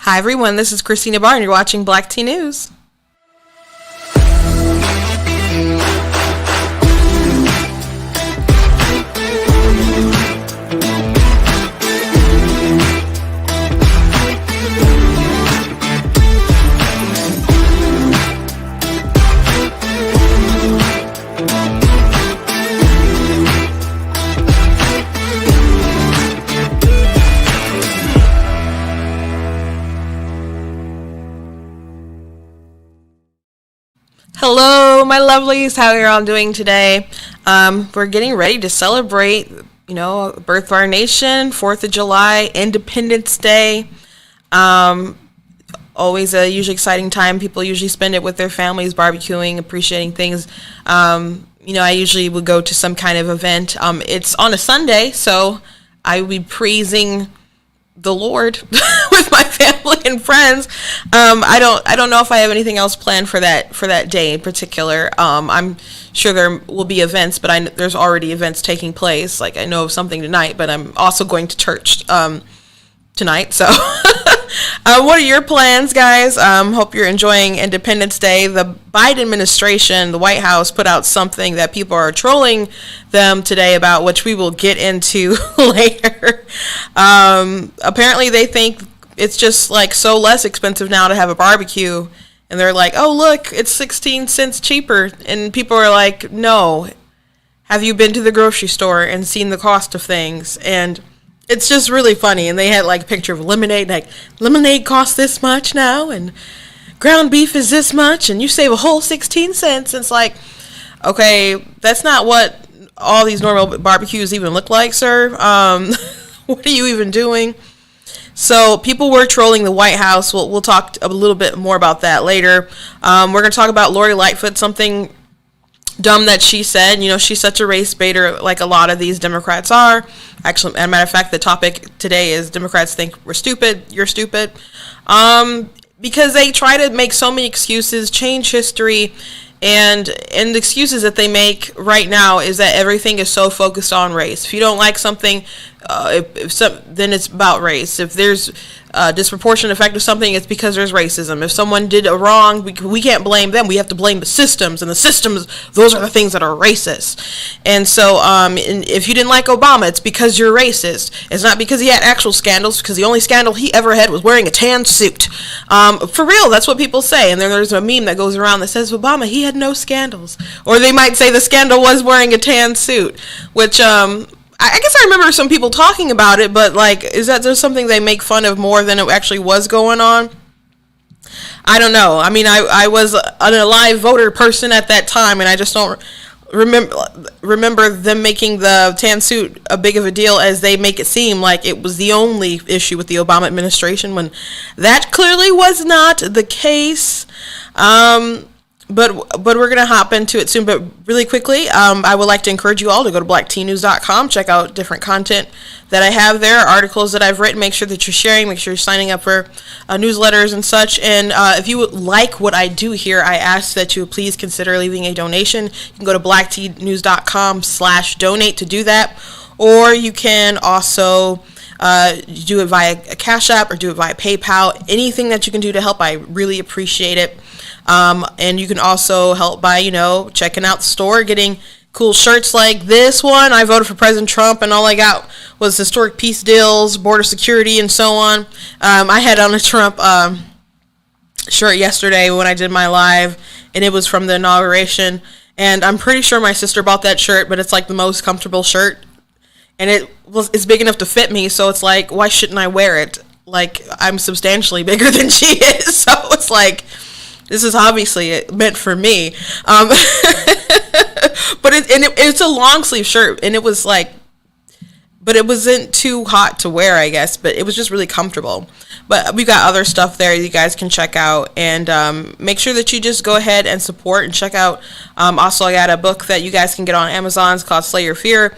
Hi everyone, this is Christina Barr and you're watching Black Tea News. Hello, my lovelies. How are you all doing today? We're getting ready to celebrate, birth of our nation, 4th of July, Independence Day. Always a usually exciting time. People usually spend it with their families, barbecuing, appreciating things. I usually would go to some kind of event. It's on a Sunday, so I will be praising the Lord with my family and friends. I don't know if I have anything else planned for that day in particular. I'm sure there will be events, but there's already events taking place. Like I know of something tonight, but I'm also going to church tonight. So what are your plans, guys? Hope you're enjoying Independence Day. The Biden administration, the White House, put out something that people are trolling them today about, which we will get into later. Apparently they think it's just like so less expensive now to have a barbecue, and they're like, oh look, it's 16 cents cheaper, and people are like, no, have you been to the grocery store and seen the cost of things? And it's just really funny. And they had like a picture of lemonade, like lemonade costs this much now, and ground beef is this much, and you save a whole 16 cents. It's like, okay, that's not what all these normal barbecues even look like, sir. What are you even doing? So people were trolling the White House. We'll talk a little bit more about that later. We're going to talk about Lori Lightfoot, something dumb that she said. She's such a race baiter, like a lot of these Democrats are. Actually, as a matter of fact, the topic today is Democrats think we're stupid, you're stupid. Because they try to make so many excuses, change history, and the excuses that they make right now is that everything is so focused on race. If you don't like something, then it's about race. If there's a disproportionate effect of something, it's because there's racism. If someone did a wrong, we can't blame them. We have to blame the systems, and the systems, those are the things that are racist. And so and if you didn't like Obama, it's because you're racist. It's not because he had actual scandals, because the only scandal he ever had was wearing a tan suit. For real, that's what people say. And then there's a meme that goes around that says, Obama, he had no scandals. Or they might say the scandal was wearing a tan suit, which I guess I remember some people talking about it, but like, is that just something they make fun of more than it actually was going on? I don't know. I mean, I was an alive voter person at that time, and I just don't remember them making the tan suit a big of a deal as they make it seem like it was the only issue with the Obama administration, when that clearly was not the case. But we're going to hop into it soon. But really quickly, I would like to encourage you all to go to blacktnews.com, check out different content that I have there, articles that I've written. Make sure that you're sharing, make sure you're signing up for newsletters and such. And if you would like what I do here, I ask that you please consider leaving a donation. You can go to blacktnews.com/donate to do that. Or you can also do it via a Cash App or do it via PayPal. Anything that you can do to help, I really appreciate it. And you can also help by, checking out the store, getting cool shirts like this one. I voted for President Trump, and all I got was historic peace deals, border security, and so on. I had on a Trump shirt yesterday when I did my live, and it was from the inauguration. And I'm pretty sure my sister bought that shirt, but it's like the most comfortable shirt. And it's big enough to fit me, so it's like, why shouldn't I wear it? Like, I'm substantially bigger than she is, so it's like, this is obviously meant for me. But it's a long sleeve shirt, and it was like, but it wasn't too hot to wear, I guess, but it was just really comfortable. But we've got other stuff there you guys can check out, and make sure that you just go ahead and support and check out. Also, I got a book that you guys can get on Amazon. It's called Slay Your Fear,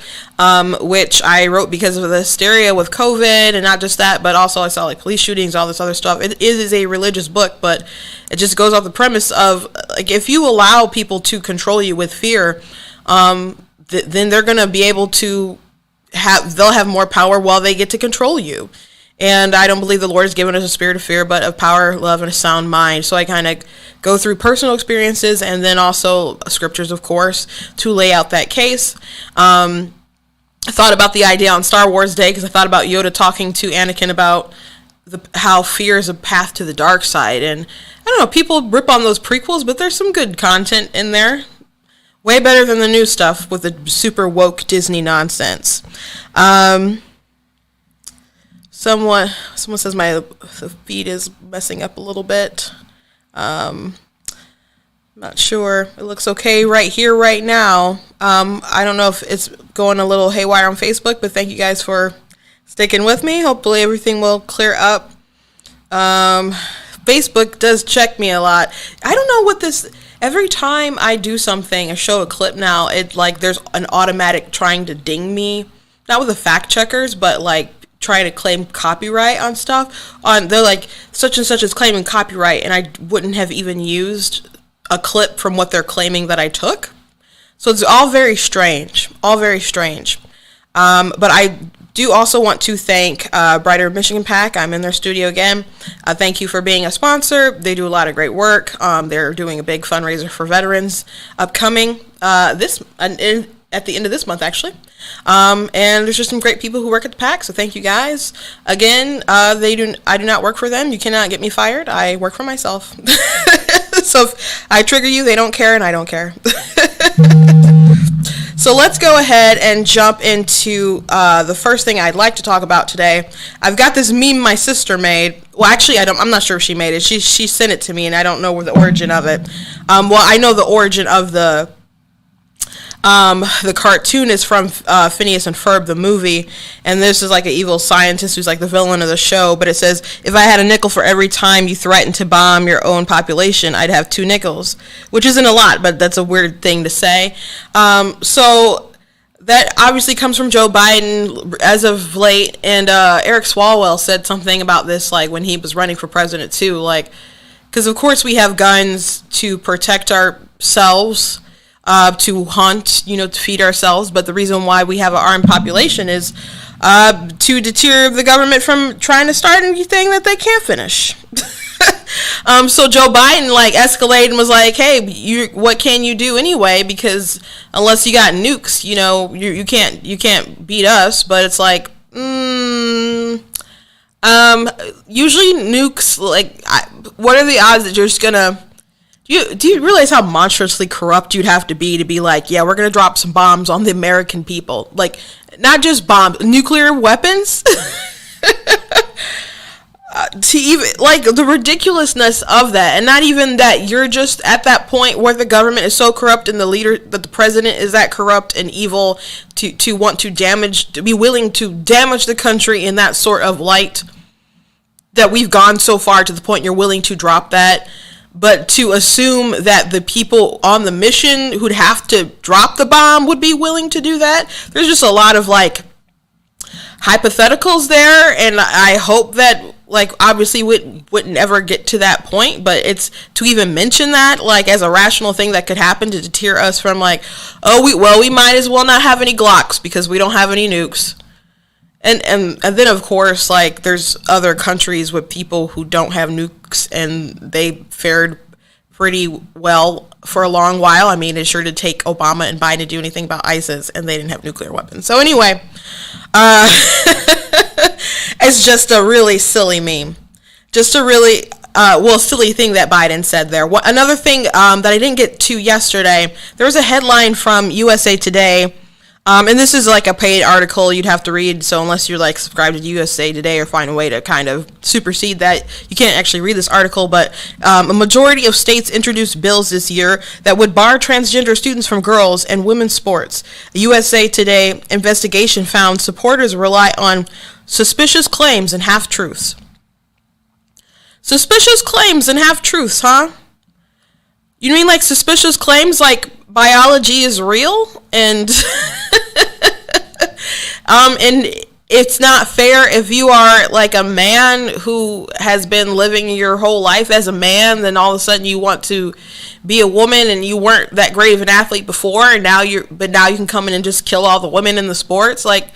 which I wrote because of the hysteria with COVID, and not just that, but also I saw like police shootings, all this other stuff. It is a religious book, but it just goes off the premise of, like, if you allow people to control you with fear, then they're going to be able to they'll have more power while they get to control you. And I don't believe the Lord has given us a spirit of fear, but of power, love, and a sound mind. So I kind of go through personal experiences and then also scriptures, of course, to lay out that case. I thought about the idea on Star Wars Day because I thought about Yoda talking to Anakin about how fear is a path to the dark side. And I don't know, people rip on those prequels, but there's some good content in there. Way better than the new stuff with the super woke Disney nonsense. Someone says my feed is messing up a little bit. Not sure. It looks okay right here, right now. I don't know if it's going a little haywire on Facebook, but thank you guys for sticking with me. Hopefully everything will clear up. Facebook does check me a lot. I don't know what this... Every time I do something, I show a clip now, it like there's an automatic trying to ding me. Not with the fact checkers, but like trying to claim copyright on stuff. They're like, such and such is claiming copyright, and I wouldn't have even used a clip from what they're claiming that I took. So it's all very strange. All very strange. But I do also want to thank Brighter Michigan PAC. I'm in their studio again. Thank you for being a sponsor. They do a lot of great work. They're doing a big fundraiser for veterans upcoming at the end of this month, actually. And there's just some great people who work at the PAC, so thank you guys. Again, I do not work for them. You cannot get me fired. I work for myself. So if I trigger you, they don't care, and I don't care. So let's go ahead and jump into the first thing I'd like to talk about today. I've got this meme my sister made. Well, actually, I'm not sure if she made it. She sent it to me, and I don't know where the origin of it. Well, I know the origin of the cartoon is from Phineas and Ferb, the movie, and this is like an evil scientist who's like the villain of the show, but it says, if I had a nickel for every time you threatened to bomb your own population, I'd have 2 nickels, which isn't a lot, but that's a weird thing to say. So that obviously comes from Joe Biden as of late, and Eric Swalwell said something about this like when he was running for president too, like, because of course we have guns to protect ourselves, to hunt, to feed ourselves. But the reason why we have an armed population is to deter the government from trying to start anything that they can't finish. So Joe Biden like escalated and was like, hey, what can you do anyway? Because unless you got nukes, you can't beat us. But it's like, usually nukes, like, what are the odds that you're just gonna... Do you realize how monstrously corrupt you'd have to be like, yeah, we're going to drop some bombs on the American people? Like, not just bombs, nuclear weapons? To even, like, the ridiculousnbe of that. And not even that, you're just at that point where the government is so corrupt and that the president is that corrupt and evil to want to be willing to damage the country in that sort of light, that we've gone so far to the point you're willing to drop that. But to assume that the people on the mission who'd have to drop the bomb would be willing to do that, there's just a lot of, like, hypotheticals there, and I hope that, like, obviously wouldn't ever get to that point, but it's to even mention that, like, as a rational thing that could happen to deter us from, like, we might as well not have any Glocks because we don't have any nukes. And then, of course, like, there's other countries with people who don't have nukes, and they fared pretty well for a long while. I mean, it sure did take Obama and Biden to do anything about ISIS, and they didn't have nuclear weapons. So anyway, it's just a really silly meme. Just a really, silly thing that Biden said there. Another thing that I didn't get to yesterday, there was a headline from USA Today. And this is like a paid article you'd have to read, so unless you're like subscribed to USA Today or find a way to kind of supersede that, you can't actually read this article. But a majority of states introduced bills this year that would bar transgender students from girls and women's sports. A USA Today investigation found supporters rely on suspicious claims and half-truths. Suspicious claims and half-truths, huh? You mean like suspicious claims like biology is real and and it's not fair if you are like a man who has been living your whole life as a man, then all of a sudden you want to be a woman and you weren't that great of an athlete before, and now you can come in and just kill all the women in the sports. Like,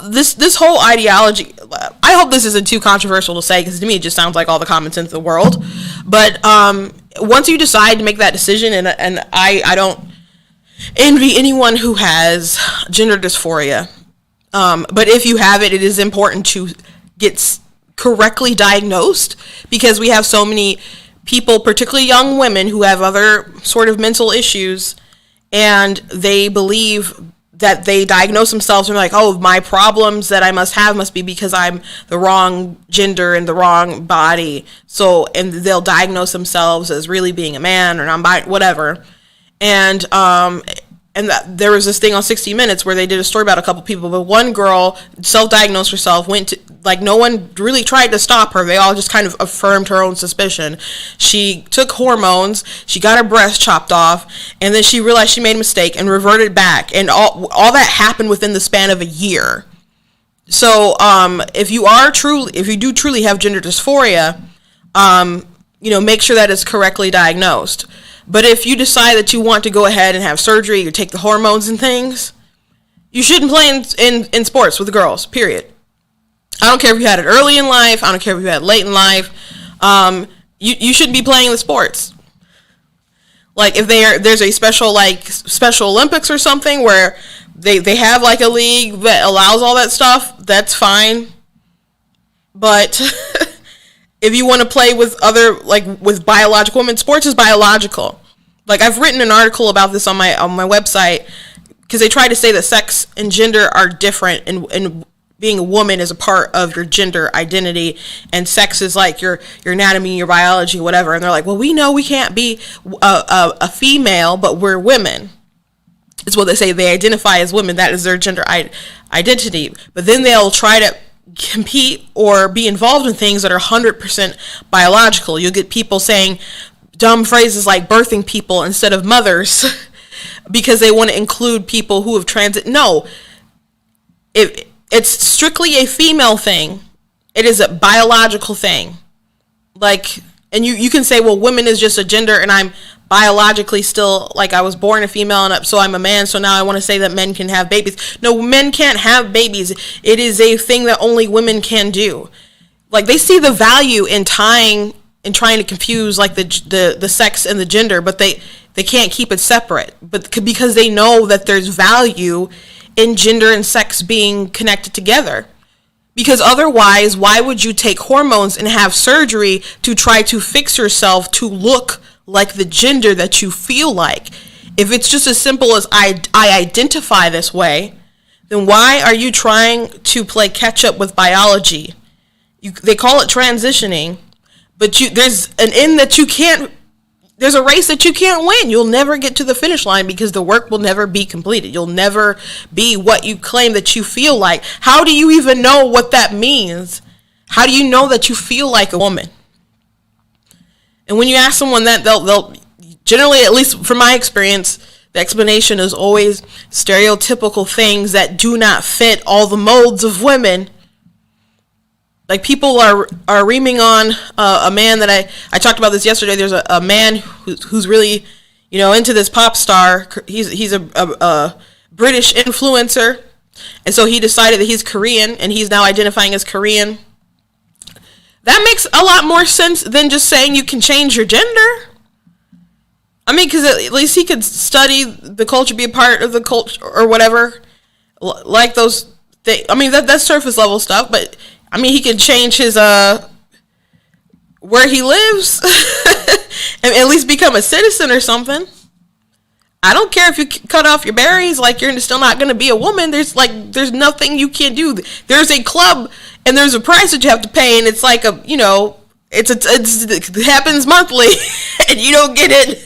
this whole ideology, I hope this isn't too controversial to say, because to me it just sounds like all the common sense in the world. But once you decide to make that decision, and I don't envy anyone who has gender dysphoria, but if you have it, it is important to get correctly diagnosed, because we have so many people, particularly young women, who have other sort of mental issues, and they believe that they diagnose themselves and are like, oh, my problems that I must have must be because I'm the wrong gender and the wrong body. So, and they'll diagnose themselves as really being a man or whatever. And there was this thing on 60 Minutes where they did a story about a couple people, but one girl self-diagnosed herself, went to, like, no one really tried to stop her. They all just kind of affirmed her own suspicion. She took hormones, she got her breast chopped off, and then she realized she made a mistake and reverted back. And all that happened within the span of a year. So, if you do truly have gender dysphoria, make sure that it's correctly diagnosed. But if you decide that you want to go ahead and have surgery or take the hormones and things, you shouldn't play in sports with girls, period. I don't care if you had it early in life. I don't care if you had it late in life. You shouldn't be playing the sports. Like, if there's a special Olympics or something where they have like a league that allows all that stuff, that's fine. But if you want to play with with biological women, sports is biological. Like, I've written an article about this on my website, because they try to say that sex and gender are different, and being a woman is a part of your gender identity, and sex is like your anatomy, your biology, whatever. And they're like, well, we know we can't be a female, but we're women. It's what they say. They identify as women. That is their gender identity. But then they'll try to compete or be involved in things that are 100% biological. You'll get people saying dumb phrases like birthing people instead of mothers because they want to include people who have No, it's strictly a female thing. It is a biological thing. Like, and you can say, well, women is just a gender, and I'm biologically still, like, I was born a female, and so I'm a man, so now I want to say that men can have babies. No, men can't have babies. It is a thing that only women can do. Like, they see the value in tying and trying to confuse, like, the sex and the gender, but they can't keep it separate. But because they know that there's value in gender and sex being connected together. Because otherwise, why would you take hormones and have surgery to try to fix yourself to look like the gender that you feel like? If it's just as simple as I identify this way, then why are you trying to play catch up with biology? They call it transitioning, but there's an end that you can't. There's a race that you can't win. You'll never get to the finish line because the work will never be completed. You'll never be what you claim that you feel like. How do you even know what that means? How do you know that you feel like a woman? And when you ask someone that, they'll generally, at least from my experience, the explanation is always stereotypical things that do not fit all the molds of women. Like, people are reaming on a man that I talked about this yesterday. There's a man who's really, into this pop star. He's a British influencer, and so he decided that he's Korean, and he's now identifying as Korean. That makes a lot more sense than just saying you can change your gender. I mean, because at least he could study the culture, be a part of the culture, or whatever. Like those things. I mean, that's surface level stuff, but I mean, he can change his where he lives and at least become a citizen or something. I don't care if you cut off your berries, like, you're still not going to be a woman. There's nothing you can do. There's a club and there's a price that you have to pay, and it's like it happens monthly and you don't get it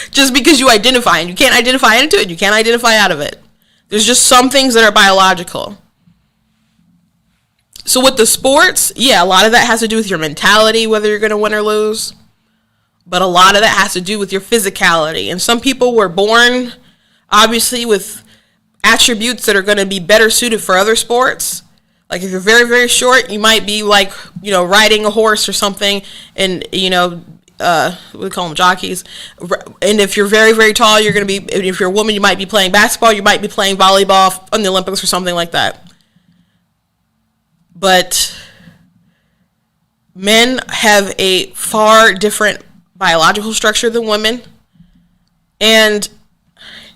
just because you identify, and you can't identify into it. You can't identify out of it. There's just some things that are biological. So with the sports, yeah, a lot of that has to do with your mentality, whether you're going to win or lose. But a lot of that has to do with your physicality. And some people were born, obviously, with attributes that are going to be better suited for other sports. Like, if you're very, very short, you might be, like, riding a horse or something. And, we call them jockeys. And if you're very, very tall, you're going to be, if you're a woman, you might be playing basketball, you might be playing volleyball in the Olympics or something like that. But men have a far different biological structure than women. And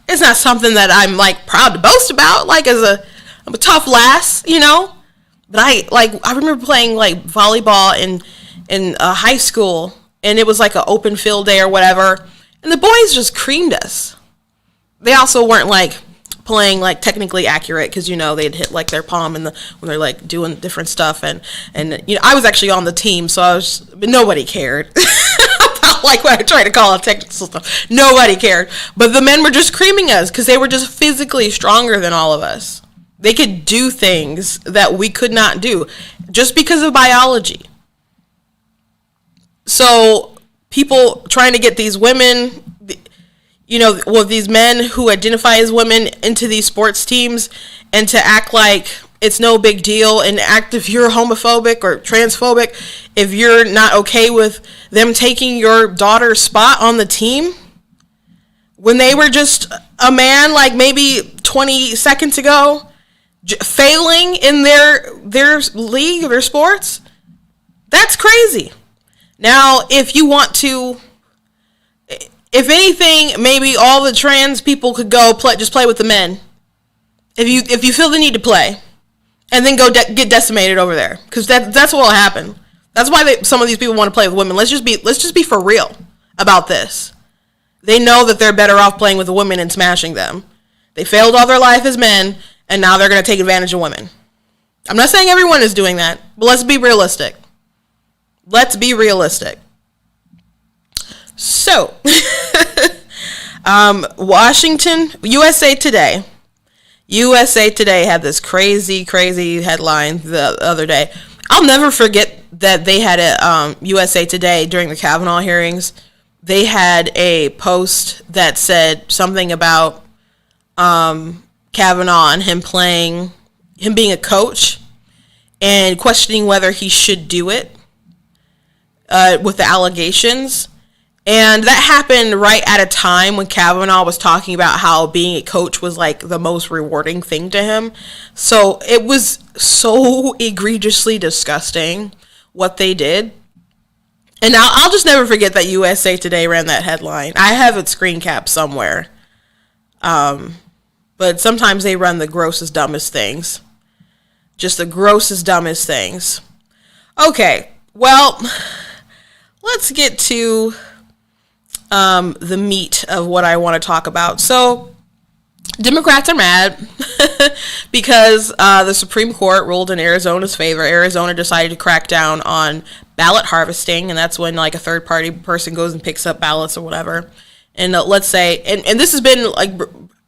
it's not something that I'm like proud to boast about, like I'm a tough lass, you know. But I remember playing like volleyball in high school, and it was like an open field day or whatever, and the boys just creamed us. They also weren't like playing like technically accurate, because you know they'd hit like their palm when they're like doing different stuff, and you know I was actually on the team, so but nobody cared. Like when I try to call out technical stuff, nobody cared. But the men were just creaming us because they were just physically stronger than all of us. They could do things that we could not do just because of biology. So people trying to get these women, you know, well, these men who identify as women into these sports teams, and to act like it's no big deal, and act if you're homophobic or transphobic, if you're not okay with them taking your daughter's spot on the team, when they were just a man like maybe 20 seconds ago, failing in their league, their sports, that's crazy. Now, if you want to, if anything, maybe all the trans people could go just play with the men. If you feel the need to play, and then go get decimated over there, because that's what will happen. That's why some of these people want to play with women. Let's just be for real about this. They know that they're better off playing with the women and smashing them. They failed all their life as men, and now they're going to take advantage of women. I'm not saying everyone is doing that, but let's be realistic. Let's be realistic. So, Washington, USA Today had this crazy, crazy headline the other day. I'll never forget that they had a USA Today during the Kavanaugh hearings. They had a post that said something about Kavanaugh and him being a coach and questioning whether he should do it with the allegations. And that happened right at a time when Kavanaugh was talking about how being a coach was like the most rewarding thing to him. So it was so egregiously disgusting what they did. And I'll just never forget that USA Today ran that headline. I have it screen capped somewhere. But sometimes they run the grossest, dumbest things. Just the grossest, dumbest things. Okay, well, let's get to the meat of what I want to talk about. So, Democrats are mad because the Supreme Court ruled in Arizona's favor. Arizona decided to crack down on ballot harvesting, and that's when like a third-party person goes and picks up ballots or whatever. And let's say, and this has been like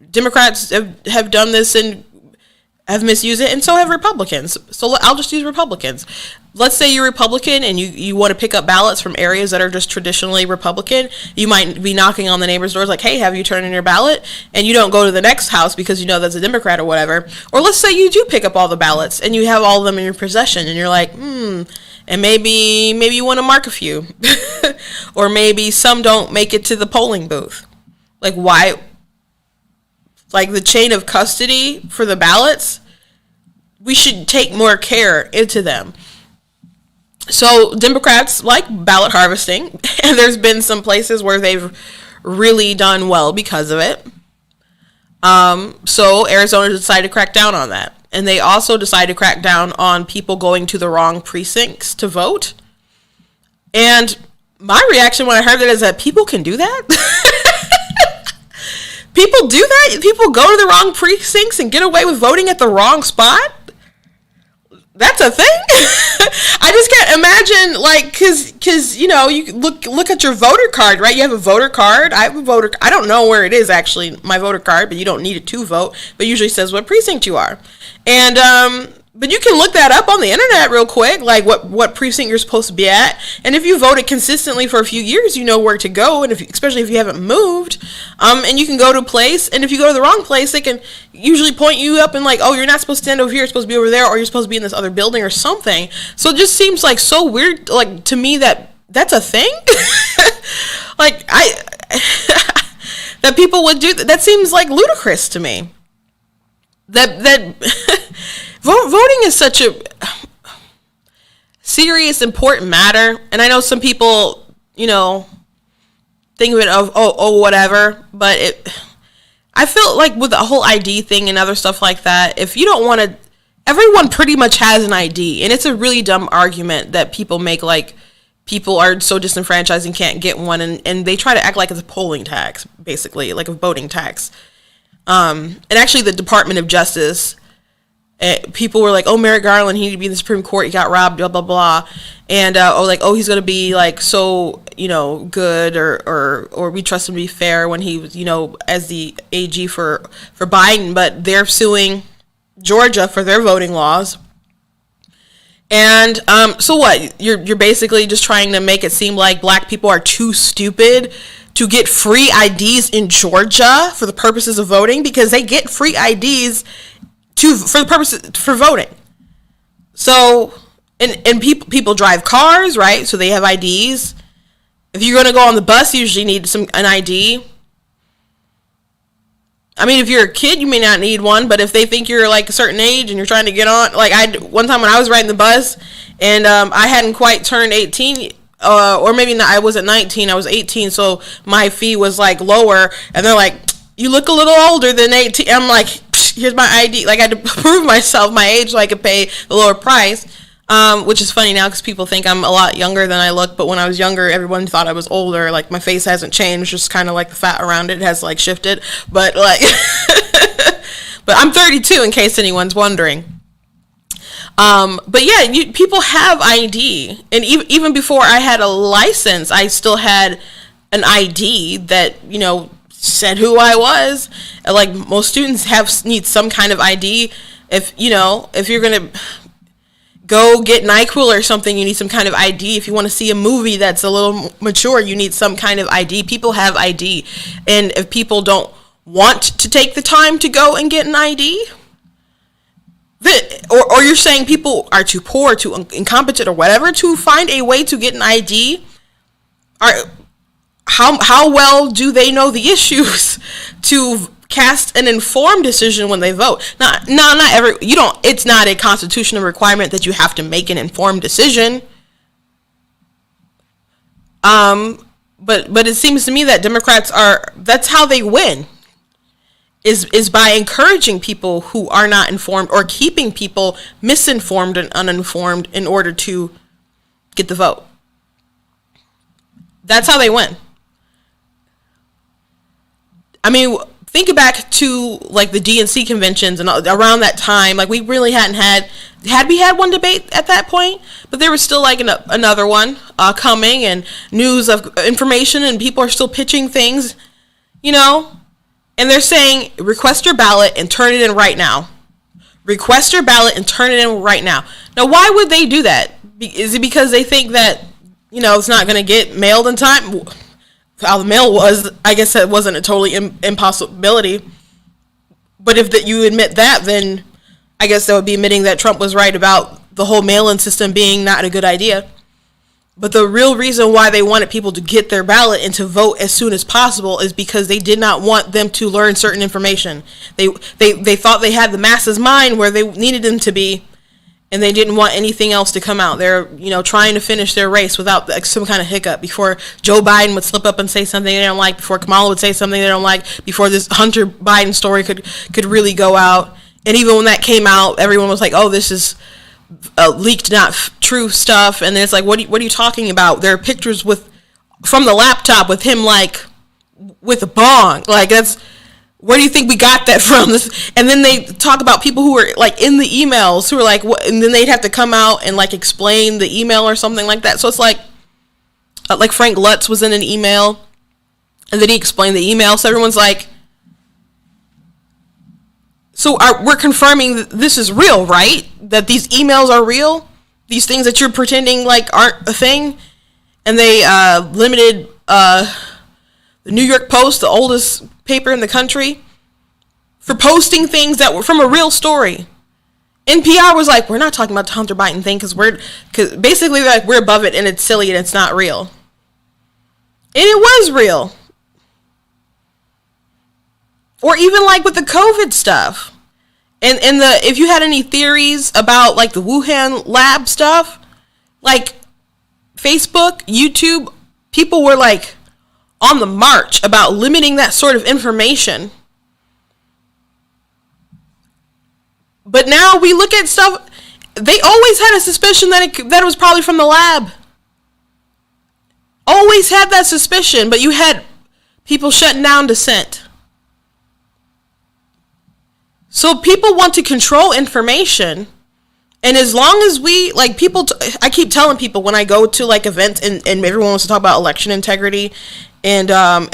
Democrats have done this and have misused it, and so have Republicans. So I'll just use Republicans. Let's say you're Republican and you want to pick up ballots from areas that are just traditionally Republican. You might be knocking on the neighbor's doors like, hey, have you turned in your ballot? And you don't go to the next house because you know that's a Democrat or whatever. Or let's say you do pick up all the ballots and you have all of them in your possession and you're like, and maybe you want to mark a few. Or maybe some don't make it to the polling booth. Like, why? Like the chain of custody for the ballots, we should take more care into them. So Democrats like ballot harvesting, and there's been some places where they've really done well because of it. So Arizona decided to crack down on that. And they also decided to crack down on people going to the wrong precincts to vote. And my reaction when I heard that is that people can do that? People do that? People go to the wrong precincts and get away with voting at the wrong spot? That's a thing? I just can't imagine, like, cause you know, you look at your voter card, right? You have a voter card. I have a voter. I don't know where it is actually, my voter card, but you don't need it to vote. But it usually says what precinct you are, and but you can look that up on the internet real quick, like what precinct you're supposed to be at. And if you voted consistently for a few years, you know where to go, and especially if you haven't moved, and you can go to a place. And if you go to the wrong place, they can usually point you up and like, oh, you're not supposed to stand over here, you're supposed to be over there, or you're supposed to be in this other building or something. So it just seems like so weird, like to me, that that's a thing. Like that people would do that seems like ludicrous to me. That voting is such a serious, important matter, and I know some people, think of it of whatever, but I feel like with the whole ID thing and other stuff like that, if you don't want to, everyone pretty much has an ID, and it's a really dumb argument that people make, like people are so disenfranchised and can't get one, and they try to act like it's a polling tax, basically, like a voting tax. And actually the Department of Justice, people were like, oh, Merrick Garland, he needed to be in the Supreme Court, he got robbed, blah, blah, blah. And, he's going to be, like, so, good, or we trust him to be fair when he was, as the AG for Biden. But they're suing Georgia for their voting laws. And so what? You're basically just trying to make it seem like black people are too stupid to get free IDs in Georgia for the purposes of voting, because they get free IDs for voting. So, and people drive cars, right? So they have IDs. If you're going to go on the bus, you usually need an ID. I mean, if you're a kid, you may not need one, but if they think you're like a certain age and you're trying to get on, like one time when I was riding the bus and I hadn't quite turned 18, or maybe not, I wasn't 19, I was 18, so my fee was like lower, and they're like, you look a little older than 18. I'm like, here's my ID. Like, I had to prove myself, my age, so I could pay the lower price, which is funny now because people think I'm a lot younger than I look, but when I was younger, everyone thought I was older. Like, my face hasn't changed, just kind of like the fat around it has like shifted, but like, but I'm 32 in case anyone's wondering. But yeah, people have ID, and even before I had a license, I still had an ID that, said who I was. Like, most students need some kind of ID. If you're gonna go get NyQuil or something, you need some kind of ID. If you want to see a movie that's a little mature, you need some kind of ID. People have ID, and if people don't want to take the time to go and get an ID, or you're saying people are too poor, too incompetent, or whatever to find a way to get an ID, how well do they know the issues to cast an informed decision when they vote? Not it's not a constitutional requirement that you have to make an informed decision. But it seems to me that Democrats that's how they win. Is by encouraging people who are not informed, or keeping people misinformed and uninformed in order to get the vote. That's how they win. I mean, think back to like the DNC conventions and around that time, like we really hadn't had we had one debate at that point, but there was still like another one coming, and news of information, and people are still pitching things, and they're saying, request your ballot and turn it in right now. Request your ballot and turn it in right now. Now, why would they do that? Is it because they think that, it's not going to get mailed in time? How the mail was, I guess that wasn't a totally impossibility. But if you admit that, then I guess that would be admitting that Trump was right about the whole mail-in system being not a good idea. But the real reason why they wanted people to get their ballot and to vote as soon as possible is because they did not want them to learn certain information. They thought they had the masses' mind where they needed them to be, and they didn't want anything else to come out. They're, trying to finish their race without some kind of hiccup, before Joe Biden would slip up and say something they don't like, before Kamala would say something they don't like, before this Hunter Biden story could really go out. And even when that came out, everyone was like, oh, this is leaked, not true stuff. And then it's like, what are you talking about? There are pictures from the laptop with him, like, with a bong. Like, where do you think we got that from? And then they talk about people who were like in the emails who were like, what? And then they'd have to come out and like explain the email or something like that. So it's like Frank Lutz was in an email, and then he explained the email. So everyone's like, so we're confirming that this is real, right? That these emails are real? These things that you're pretending like aren't a thing? And they limited the New York Post, the oldest paper in the country, for posting things that were from a real story. NPR was like, we're not talking about the Hunter Biden thing because basically they're like, we're above it and it's silly and it's not real. And it was real. Or even like with the COVID stuff. And if you had any theories about like the Wuhan lab stuff, like Facebook, YouTube, people were like on the march about limiting that sort of information. But now we look at stuff, they always had a suspicion that it was probably from the lab. Always had that suspicion, but you had people shutting down dissent. So people want to control information. And as long as we, like people, I keep telling people when I go to like events and everyone wants to talk about election integrity and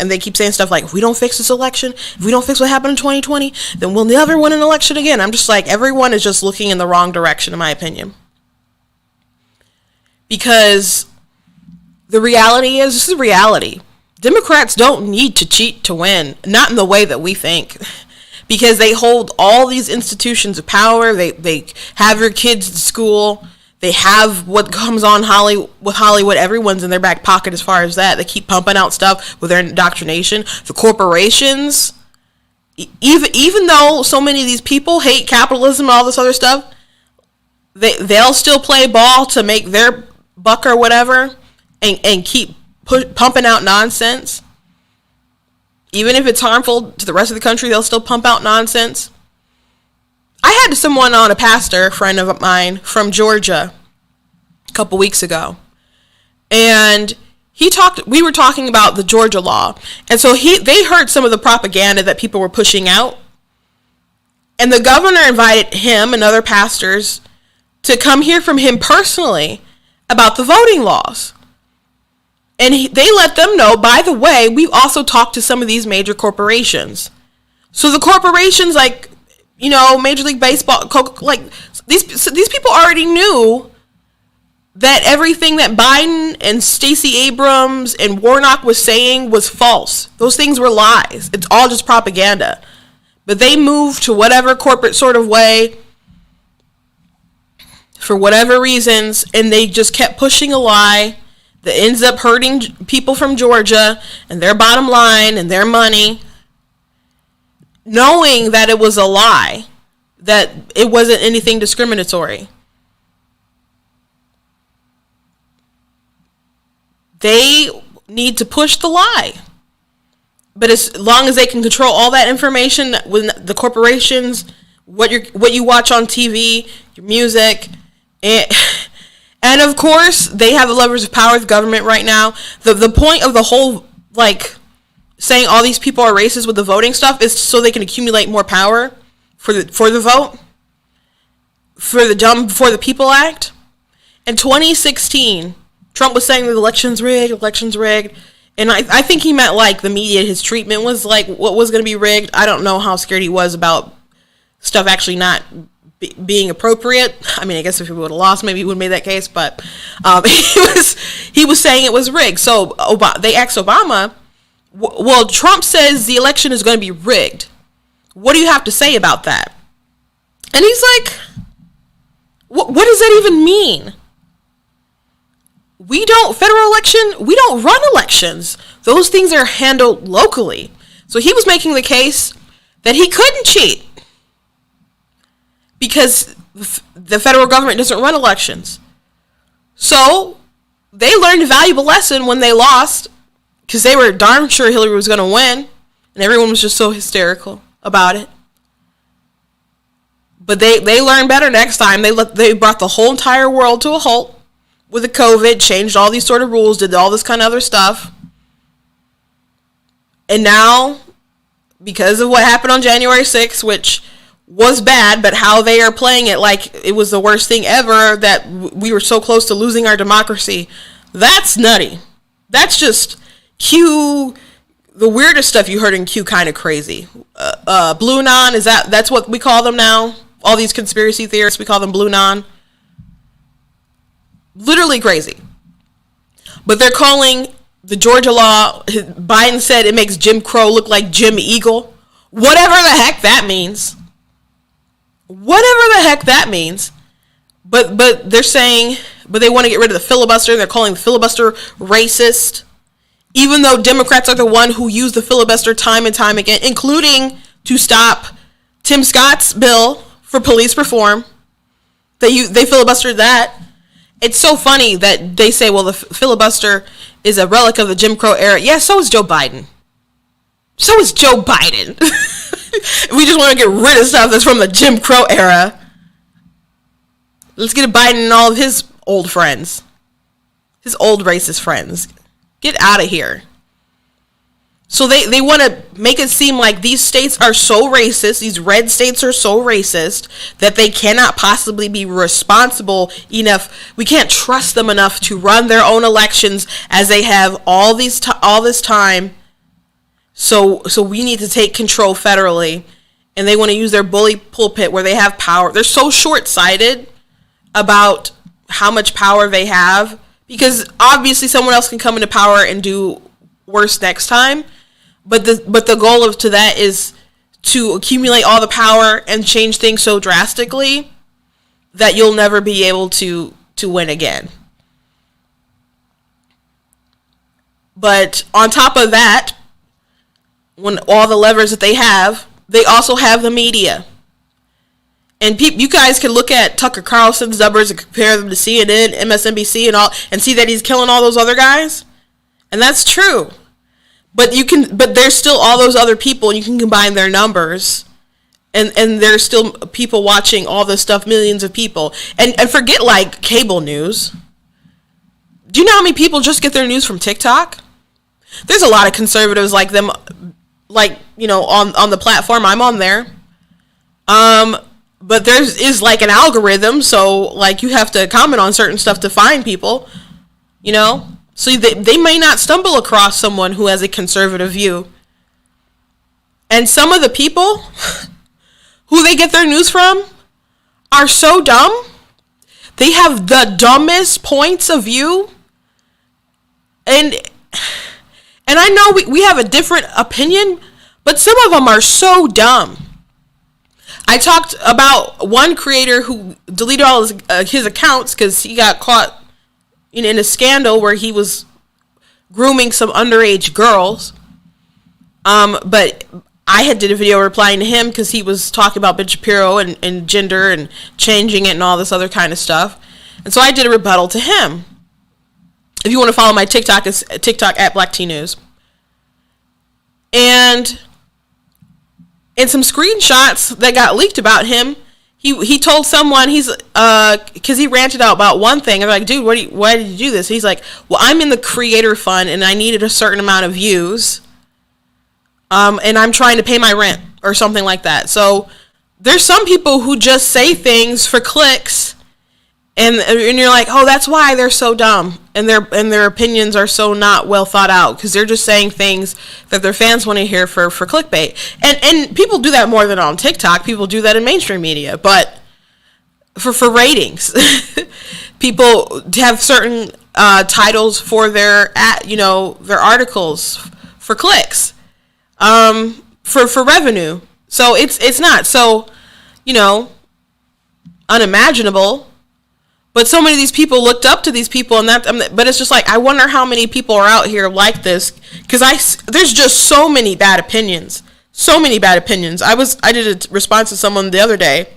they keep saying stuff like, if we don't fix this election, if we don't fix what happened in 2020, then we'll never win an election again. I'm just like, everyone is just looking in the wrong direction, in my opinion. Because the reality is, this is reality. Democrats don't need to cheat to win, not in the way that we think. Because they hold all these institutions of power. They have your kids in school. They have what comes on with Hollywood. Everyone's in their back pocket as far as that. They keep pumping out stuff with their indoctrination. The corporations, even though so many of these people hate capitalism and all this other stuff, they'll still play ball to make their buck or whatever and keep pumping out nonsense. Even if it's harmful to the rest of the country, they'll still pump out nonsense. I had someone on, a pastor, a friend of mine from Georgia, a couple weeks ago. And we were talking about the Georgia law. And so they heard some of the propaganda that people were pushing out. And the governor invited him and other pastors to come hear from him personally about the voting laws. And they let them know, by the way, we've also talked to some of these major corporations. So the corporations like, Major League Baseball, like these people already knew that everything that Biden and Stacey Abrams and Warnock was saying was false. Those things were lies. It's all just propaganda. But they moved to whatever corporate sort of way for whatever reasons, and they just kept pushing a lie that ends up hurting people from Georgia and their bottom line and their money, knowing that it was a lie, that it wasn't anything discriminatory. They need to push the lie. But as long as they can control all that information, when the corporations, what you watch on TV, your music, and of course, they have the levers of power with government right now. The point of the whole, like, saying all these people are racist with the voting stuff is so they can accumulate more power for the vote, for the People Act. In 2016, Trump was saying the election's rigged. And I think he meant, like, the media, his treatment was, like, what was going to be rigged. I don't know how scared he was about stuff actually not being appropriate. I mean, I guess if he would have lost, maybe he would have made that case, but he was saying it was rigged. So they asked Obama, well, Trump says the election is going to be rigged. What do you have to say about that? And he's like, what does that even mean? Federal election, we don't run elections. Those things are handled locally. So he was making the case that he couldn't cheat, because the federal government doesn't run elections. So they learned a valuable lesson when they lost, because they were darn sure Hillary was going to win, and everyone was just so hysterical about it. But they learned better next time. They brought the whole entire world to a halt with the COVID, changed all these sort of rules, did all this kind of other stuff. And now, because of what happened on January 6th, which was bad, but how they are playing it like it was the worst thing ever, that we were so close to losing our democracy, that's nutty. That's just Q, the weirdest stuff you heard in Q, kind of crazy. Blue Non, that's what we call them now? All these conspiracy theorists, we call them Blue Non. Literally crazy. But they're calling the Georgia law, Biden said it makes Jim Crow look like Jim Eagle. Whatever the heck that means. whatever the heck that means. But they're saying, but they want to get rid of the filibuster. They're calling the filibuster racist, even though Democrats are the one who use the filibuster time and time again, including to stop Tim Scott's bill for police reform. They filibustered that. It's so funny that they say, well, the filibuster is a relic of the Jim Crow era. Yeah, so is Joe Biden. So is Joe Biden. We just want to get rid of stuff that's from the Jim Crow era. Let's get a Biden and all of his old friends. His old racist friends. Get out of here. So they want to make it seem like these states are so racist, these red states are so racist, that they cannot possibly be responsible enough. We can't trust them enough to run their own elections as they have all this time. So we need to take control federally. And they want to use their bully pulpit where they have power. They're so short-sighted about how much power they have, because obviously someone else can come into power and do worse next time, but the goal of to that is to accumulate all the power and change things so drastically that you'll never be able to win again. But on top of that, when all the levers that they have, they also have the media. And you guys can look at Tucker Carlson's numbers and compare them to CNN, MSNBC, and see that he's killing all those other guys. And that's true. But there's still all those other people, and you can combine their numbers. And there's still people watching all this stuff, millions of people. And forget like cable news. Do you know how many people just get their news from TikTok? There's a lot of conservatives like them, like, you know, on the platform. I'm on there. But there is like an algorithm, so like you have to comment on certain stuff to find people, you know? So they may not stumble across someone who has a conservative view. And some of the people who they get their news from are so dumb. They have the dumbest points of view. And I know we have a different opinion, but some of them are so dumb. I talked about one creator who deleted all his accounts because he got caught in a scandal where he was grooming some underage girls. But I had did a video replying to him because he was talking about Ben Shapiro and gender and changing it and all this other kind of stuff. And so I did a rebuttal to him. If you want to follow my TikTok, it's TikTok at Black T News. And in some screenshots that got leaked about him, he told someone, because he ranted out about one thing. I'm like, dude, why did you do this? He's like, well, I'm in the creator fund and I needed a certain amount of views. And I'm trying to pay my rent or something like that. So there's some people who just say things for clicks, and you're like, oh, that's why they're so dumb, and their opinions are so not well thought out, because they're just saying things that their fans want to hear for clickbait. And people do that more than on TikTok. People do that in mainstream media, but for ratings, people have certain titles for their articles for clicks, for revenue. So it's not so unimaginable. But so many of these people looked up to these people, but it's just like, I wonder how many people are out here like this, because there's just so many bad opinions. So many bad opinions. I did a response to someone the other day,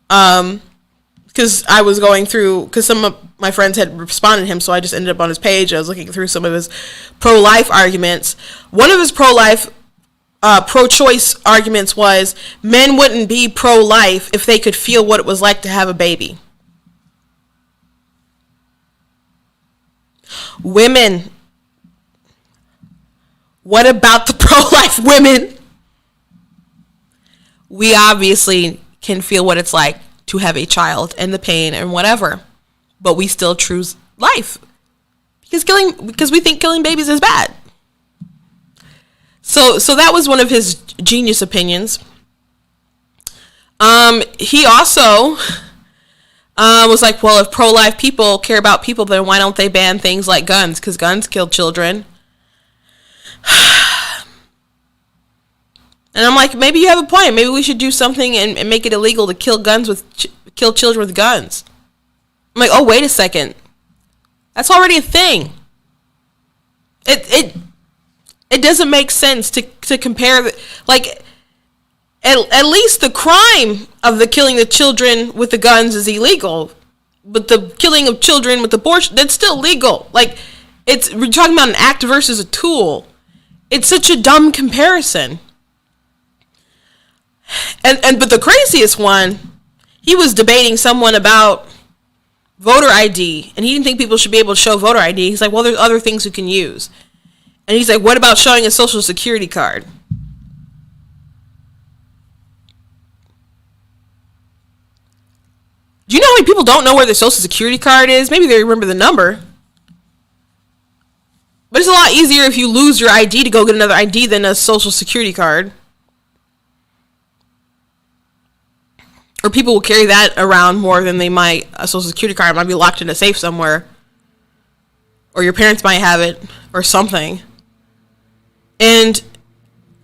because I was going through, because some of my friends had responded to him, so I just ended up on his page. I was looking through some of his pro-life arguments. One of his pro-choice arguments was, men wouldn't be pro-life if they could feel what it was like to have a baby. Women, what about the pro-life women? We obviously can feel what it's like to have a child and the pain and whatever, but we still choose life because we think killing babies is bad. So that was one of his genius opinions. He also was like, well, if pro-life people care about people, then why don't they ban things like guns? Because guns kill children. And I'm like, maybe you have a point. Maybe we should do something and make it illegal to kill kill children with guns. I'm like, oh, wait a second. That's already a thing. It doesn't make sense to compare at least the crime of the killing the children with the guns is illegal, but the killing of children with abortion, that's still legal. Like, we're talking about an act versus a tool. It's such a dumb comparison. But the craziest one, he was debating someone about voter ID, and he didn't think people should be able to show voter ID. He's like, well, there's other things you can use. And he's like, what about showing a social security card? Do you know how many people don't know where the social security card is? Maybe they remember the number. But it's a lot easier if you lose your ID to go get another ID than a social security card. Or people will carry that around more than they might a social security card. It might be locked in a safe somewhere. Or your parents might have it. Or something. And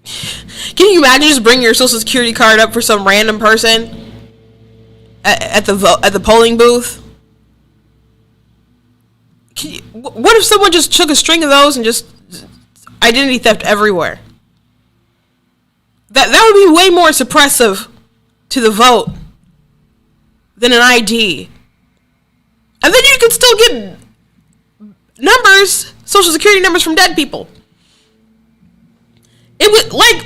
can you imagine just bringing your social security card up for some random person at the polling booth? What if someone just took a string of those and just identity theft everywhere? That would be way more suppressive to the vote than an ID. And then you can still get numbers, social security numbers from dead people. It would, like,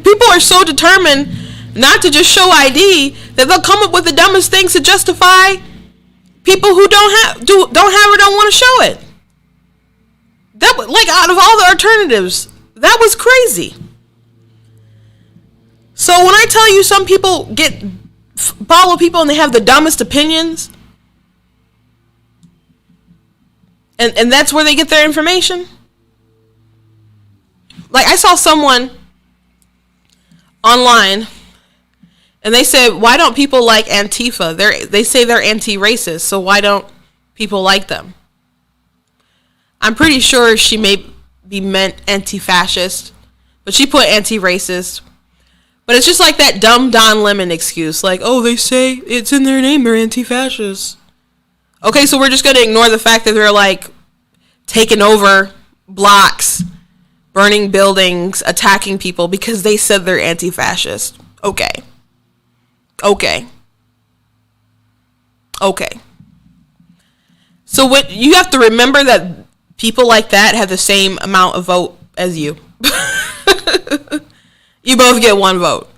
people are so determined not to just show ID that they'll come up with the dumbest things to justify people who don't have or don't want to show it. That, like, out of all the alternatives, that was crazy. So when I tell you some people follow people and they have the dumbest opinions, and that's where they get their information. Like, I saw someone online, and they said, why don't people like Antifa? They say they're anti-racist, so why don't people like them? I'm pretty sure she may be meant anti-fascist, but she put anti-racist. But it's just like that dumb Don Lemon excuse, like, oh, they say it's in their name, they're anti-fascists. Okay, so we're just going to ignore the fact that they're, like, taking over blocks, burning buildings, attacking people because they said they're anti-fascist. Okay. So what you have to remember that people like that have the same amount of vote as you. You both get one vote.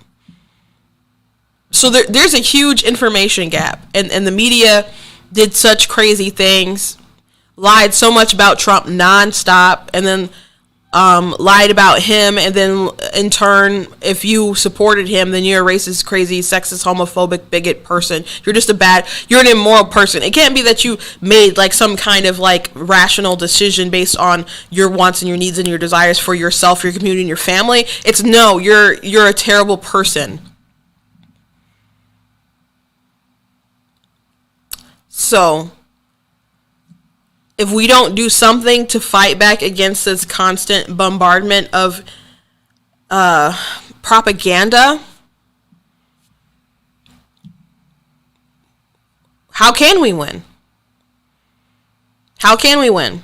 So there's a huge information gap. And the media did such crazy things, lied so much about Trump nonstop, and then lied about him, and then in turn, if you supported him, then you're a racist, crazy, sexist, homophobic, bigot person. You're an immoral person. It can't be that you made like some kind of like rational decision based on your wants and your needs and your desires for yourself, your community, and your family. It's no, you're a terrible person. So if we don't do something to fight back against this constant bombardment of propaganda, how can we win? How can we win?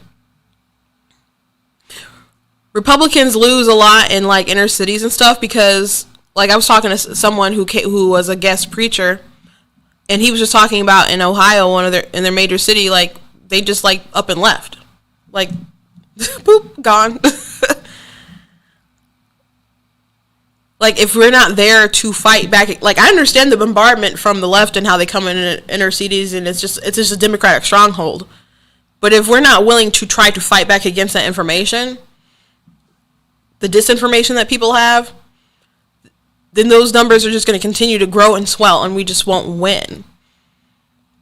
Republicans lose a lot in like inner cities and stuff because, like, I was talking to someone who was a guest preacher, and he was just talking about in Ohio, in their major city, like, they just, like, up and left. Like, boop, gone. Like, if we're not there to fight back, like, I understand the bombardment from the left and how they come in inner cities, and it's just a Democratic stronghold. But if we're not willing to try to fight back against that information, the disinformation that people have, then those numbers are just going to continue to grow and swell, and we just won't win.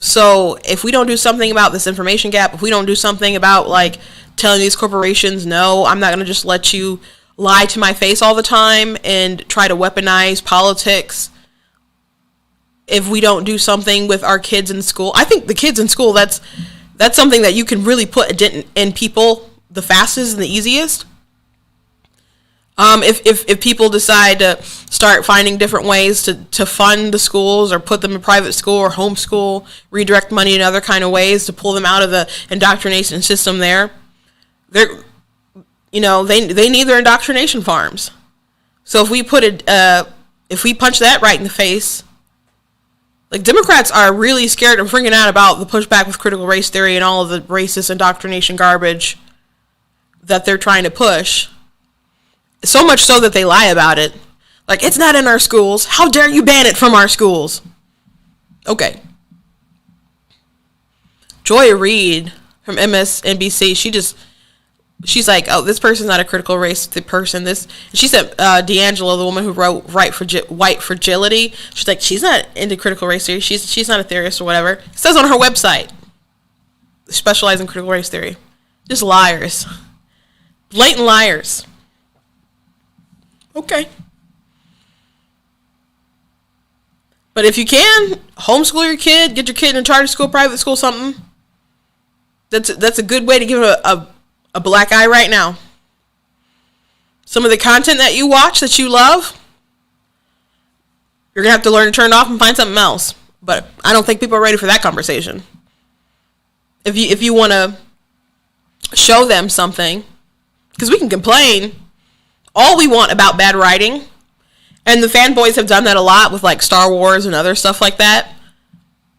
So if we don't do something about this information gap, if we don't do something about, like, telling these corporations, no, I'm not going to just let you lie to my face all the time and try to weaponize politics. If we don't do something with our kids in school, I think the kids in school, that's something that you can really put a dent in people the fastest and the easiest. If people decide to start finding different ways to fund the schools or put them in private school or homeschool, redirect money in other kind of ways to pull them out of the indoctrination system they need their indoctrination farms. So if we if we punch that right in the face, like, Democrats are really scared and freaking out about the pushback with critical race theory and all of the racist indoctrination garbage that they're trying to push. So much so that they lie about it. Like, it's not in our schools. How dare you ban it from our schools? Okay. Joy Reid from MSNBC, she's like, oh, this person's not a critical race person. She said, D'Angelo, the woman who wrote White Fragility, she's like, she's not into critical race theory. She's not a theorist or whatever. It says on her website, specialize in critical race theory. Just liars. Blatant liars. Okay. But if you can, homeschool your kid, get your kid in a charter school, private school, something. That's a good way to give a black eye right now. Some of the content that you watch that you love, you're going to have to learn to turn it off and find something else. But I don't think people are ready for that conversation. If you want to show them something, because we can complain all we want about bad writing, and the fanboys have done that a lot with like Star Wars and other stuff like that.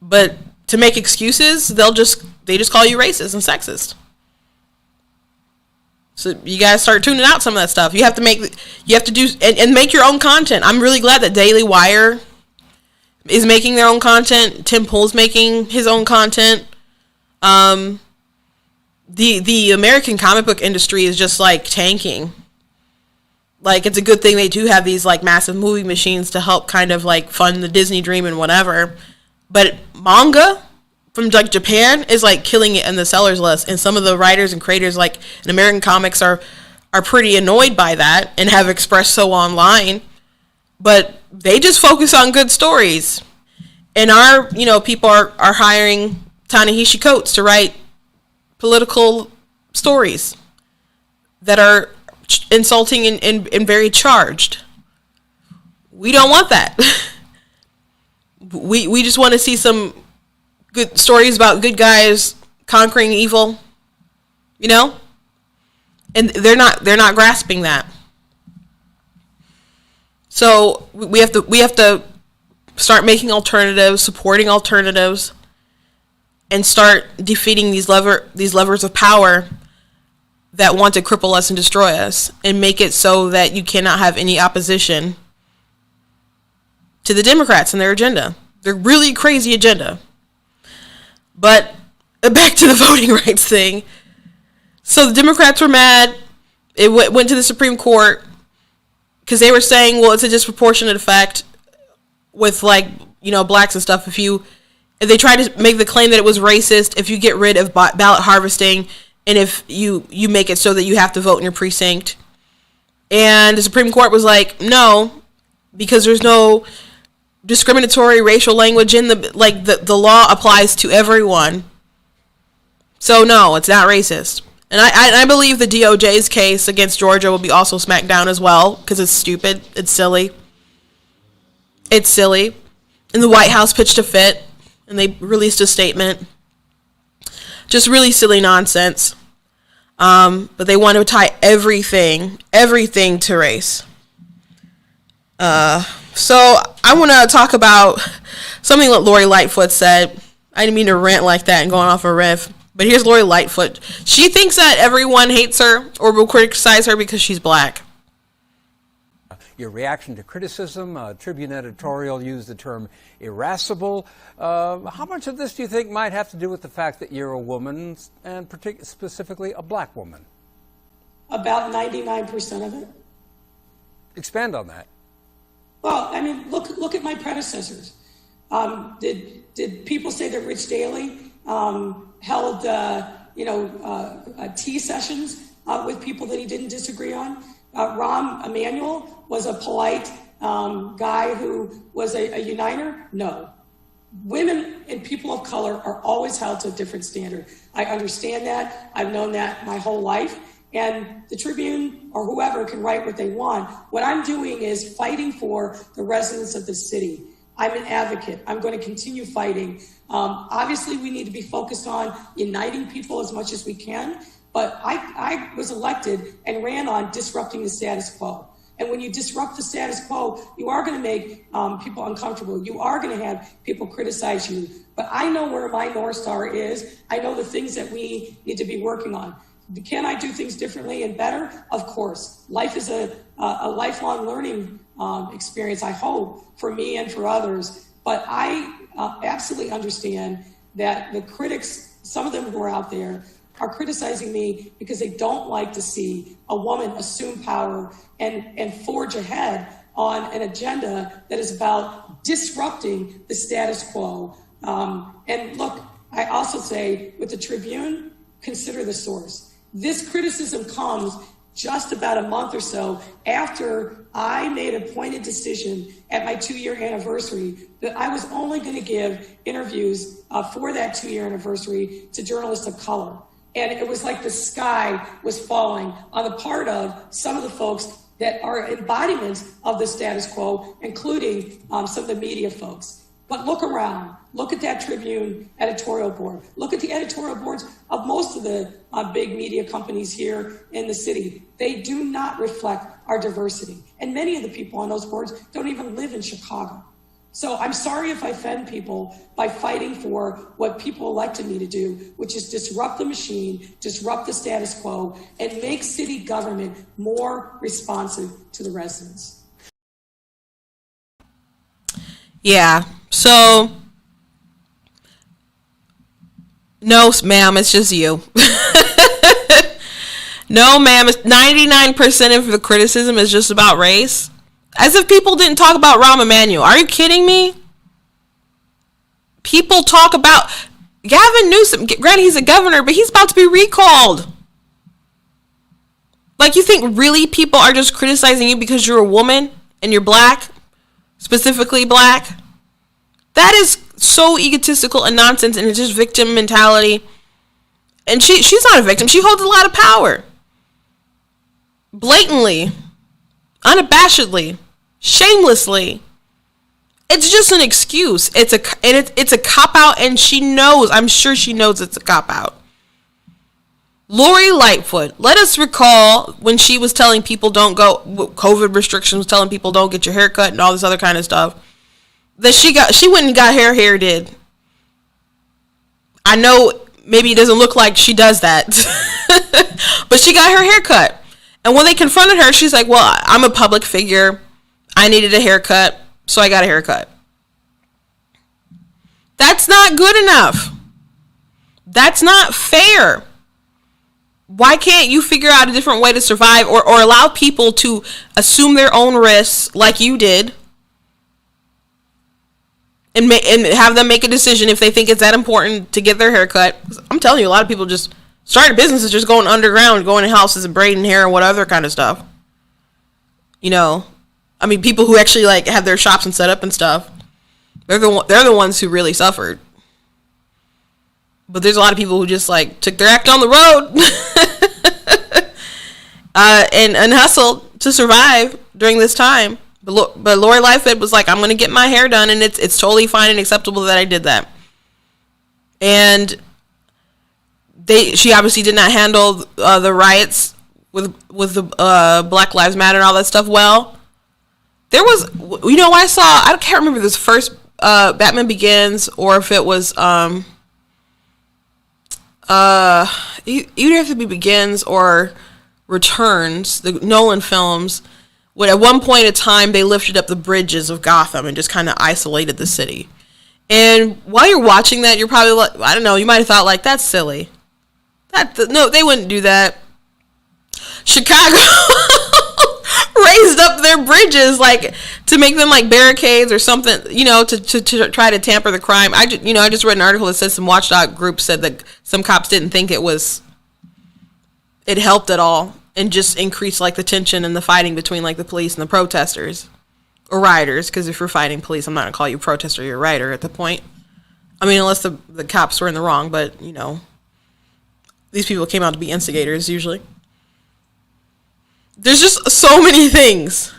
But to make excuses, they just call you racist and sexist. So you gotta start tuning out some of that stuff. You have to do and make your own content. I'm really glad that Daily Wire is making their own content. Tim Pool's making his own content. The American comic book industry is just like tanking. Like, it's a good thing they do have these like massive movie machines to help kind of like fund the Disney dream and whatever. But manga from like Japan is like killing it in the sellers list, and some of the writers and creators like in American comics are pretty annoyed by that and have expressed so online. But they just focus on good stories, and our people are hiring Ta-Nehisi Coates to write political stories that are insulting and very charged. We don't want that. We just want to see some good stories about good guys conquering evil, and they're not grasping that. So we have to start making alternatives, supporting alternatives, and start defeating these levers of power that want to cripple us and destroy us, and make it so that you cannot have any opposition to the Democrats and their agenda. Their really crazy agenda. But back to the voting rights thing. So the Democrats were mad. It went to the Supreme Court because they were saying, well, it's a disproportionate effect with blacks and stuff. If they tried to make the claim that it was racist if you get rid of ballot harvesting, and if you make it so that you have to vote in your precinct. And the Supreme Court was like, no, because there's no discriminatory racial language in the law applies to everyone. So no, it's not racist. And I believe the DOJ's case against Georgia will be also smacked down as well, because it's stupid. It's silly. It's silly. And the White House pitched a fit, and they released a statement. Just really silly nonsense. But they want to tie everything to race. So I want to talk about something that Lori Lightfoot said. I didn't mean to rant like that and going off a riff. But here's Lori Lightfoot. She thinks that everyone hates her or will criticize her because she's black. Your reaction to criticism, Tribune editorial used the term irascible. How much of this do you think might have to do with the fact that you're a woman, and specifically a black woman? About 99% of it. Expand on that. Well, I mean, look at my predecessors. Did people say that Rich Daley held tea sessions with people that he didn't disagree on? Rahm Emanuel was a polite guy who was a uniter? No. Women and people of color are always held to a different standard. I understand that. I've known that my whole life. And the Tribune or whoever can write what they want. What I'm doing is fighting for the residents of the city. I'm an advocate. I'm going to continue fighting. Obviously, we need to be focused on uniting people as much as we can. But I was elected and ran on disrupting the status quo. And when you disrupt the status quo, you are going to make people uncomfortable. You are going to have people criticize you. But I know where my North Star is. I know the things that we need to be working on. Can I do things differently and better? Of course. Life is a lifelong learning experience, I hope, for me and for others. But I absolutely understand that the critics, some of them who are out there, are criticizing me because they don't like to see a woman assume power and forge ahead on an agenda that is about disrupting the status quo. And look, I also say with the Tribune, consider the source. This criticism comes just about a month or so after I made a pointed decision at my 2-year anniversary that I was only going to give interviews for that 2-year anniversary to journalists of color. And it was like the sky was falling on the part of some of the folks that are embodiments of the status quo, including some of the media folks. But look around. Look at that Tribune editorial board. Look at the editorial boards of most of the big media companies here in the city. They do not reflect our diversity. And many of the people on those boards don't even live in Chicago. So I'm sorry if I offend people by fighting for what people elected me to do, which is disrupt the machine, disrupt the status quo, and make city government more responsive to the residents. Yeah, so no, ma'am, it's just you. No, ma'am, 99% of the criticism is just about race. As if people didn't talk about Rahm Emanuel. Are you kidding me? People talk about Gavin Newsom. Granted, he's a governor, but he's about to be recalled. Like, you think really people are just criticizing you because you're a woman and you're black? Specifically black? That is so egotistical and nonsense, and it's just victim mentality. And she's not a victim. She holds a lot of power. Blatantly. Unabashedly. Shamelessly. It's just an excuse. It's a cop-out, and she knows. I'm sure she knows it's a cop-out. Lori Lightfoot, let us recall when she was telling people don't go, COVID restrictions, telling people don't get your hair cut and all this other kind of stuff, that she went and got her hair did. I know maybe it doesn't look like she does that, but she got her hair cut. And when they confronted her, she's like, well, I'm a public figure. I needed a haircut, so I got a haircut. That's not good enough. That's not fair. Why can't you figure out a different way to survive or allow people to assume their own risks like you did and have them make a decision if they think it's that important to get their hair cut? I'm telling you, a lot of people just started businesses just going underground, going in houses and braiding hair and what other kind of stuff. You know, I mean, people who actually like have their shops and set up and stuff, they're the ones who really suffered. But there's a lot of people who just like took their act on the road and hustled to survive during this time. But Lori Lightfoot was like, I'm going to get my hair done, and it's totally fine and acceptable that I did that. And she obviously did not handle the riots with the Black Lives Matter and all that stuff well. There was, you know, I can't remember this first Batman Begins or if it was either if it Begins or Returns, the Nolan films, when at one point in time they lifted up the bridges of Gotham and just kind of isolated the city. And while you're watching that, you're probably like, I don't know, you might have thought like, that's silly. No, they wouldn't do that. Chicago raised up their bridges like to make them like barricades or something, you know, to try to tamper the crime. I just read an article that said some watchdog groups said that some cops didn't think it helped at all and just increased like the tension and the fighting between like the police and the protesters or rioters. Because if you're fighting police, I'm not gonna call you a protester, you're a rioter at the point. I mean, unless the cops were in the wrong, but you know, these people came out to be instigators usually. there's just so many things.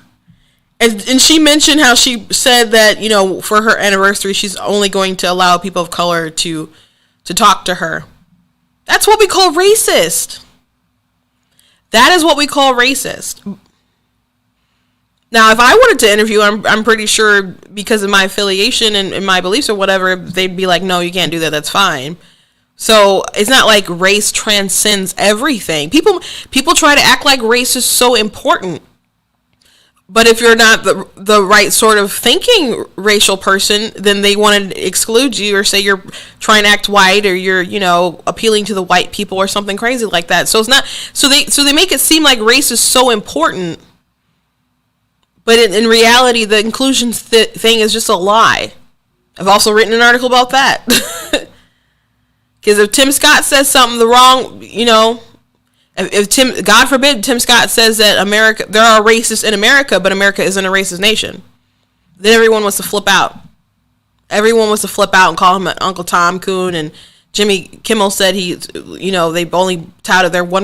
And she mentioned how she said that, you know, for her anniversary, she's only going to allow people of color to talk to her. That's what we call racist. That is what we call racist. Now, if I wanted to interview, I'm pretty sure because of my affiliation and my beliefs or whatever, they'd be like, no, you can't do that. That's fine. So it's not like race transcends everything. People try to act like race is so important. But if you're not the right sort of thinking racial person, then they want to exclude you or say you're trying to act white or you're, you know, appealing to the white people or something crazy like that. So it's not. So they make it seem like race is so important, but in reality, the inclusion thing is just a lie. I've also written an article about that. Because if Tim Scott says something the wrong, you know. If God forbid, Tim Scott says that there are racists in America, but America isn't a racist nation, then everyone wants to flip out. Everyone wants to flip out and call him Uncle Tom Coon. And Jimmy Kimmel said they've only touted their one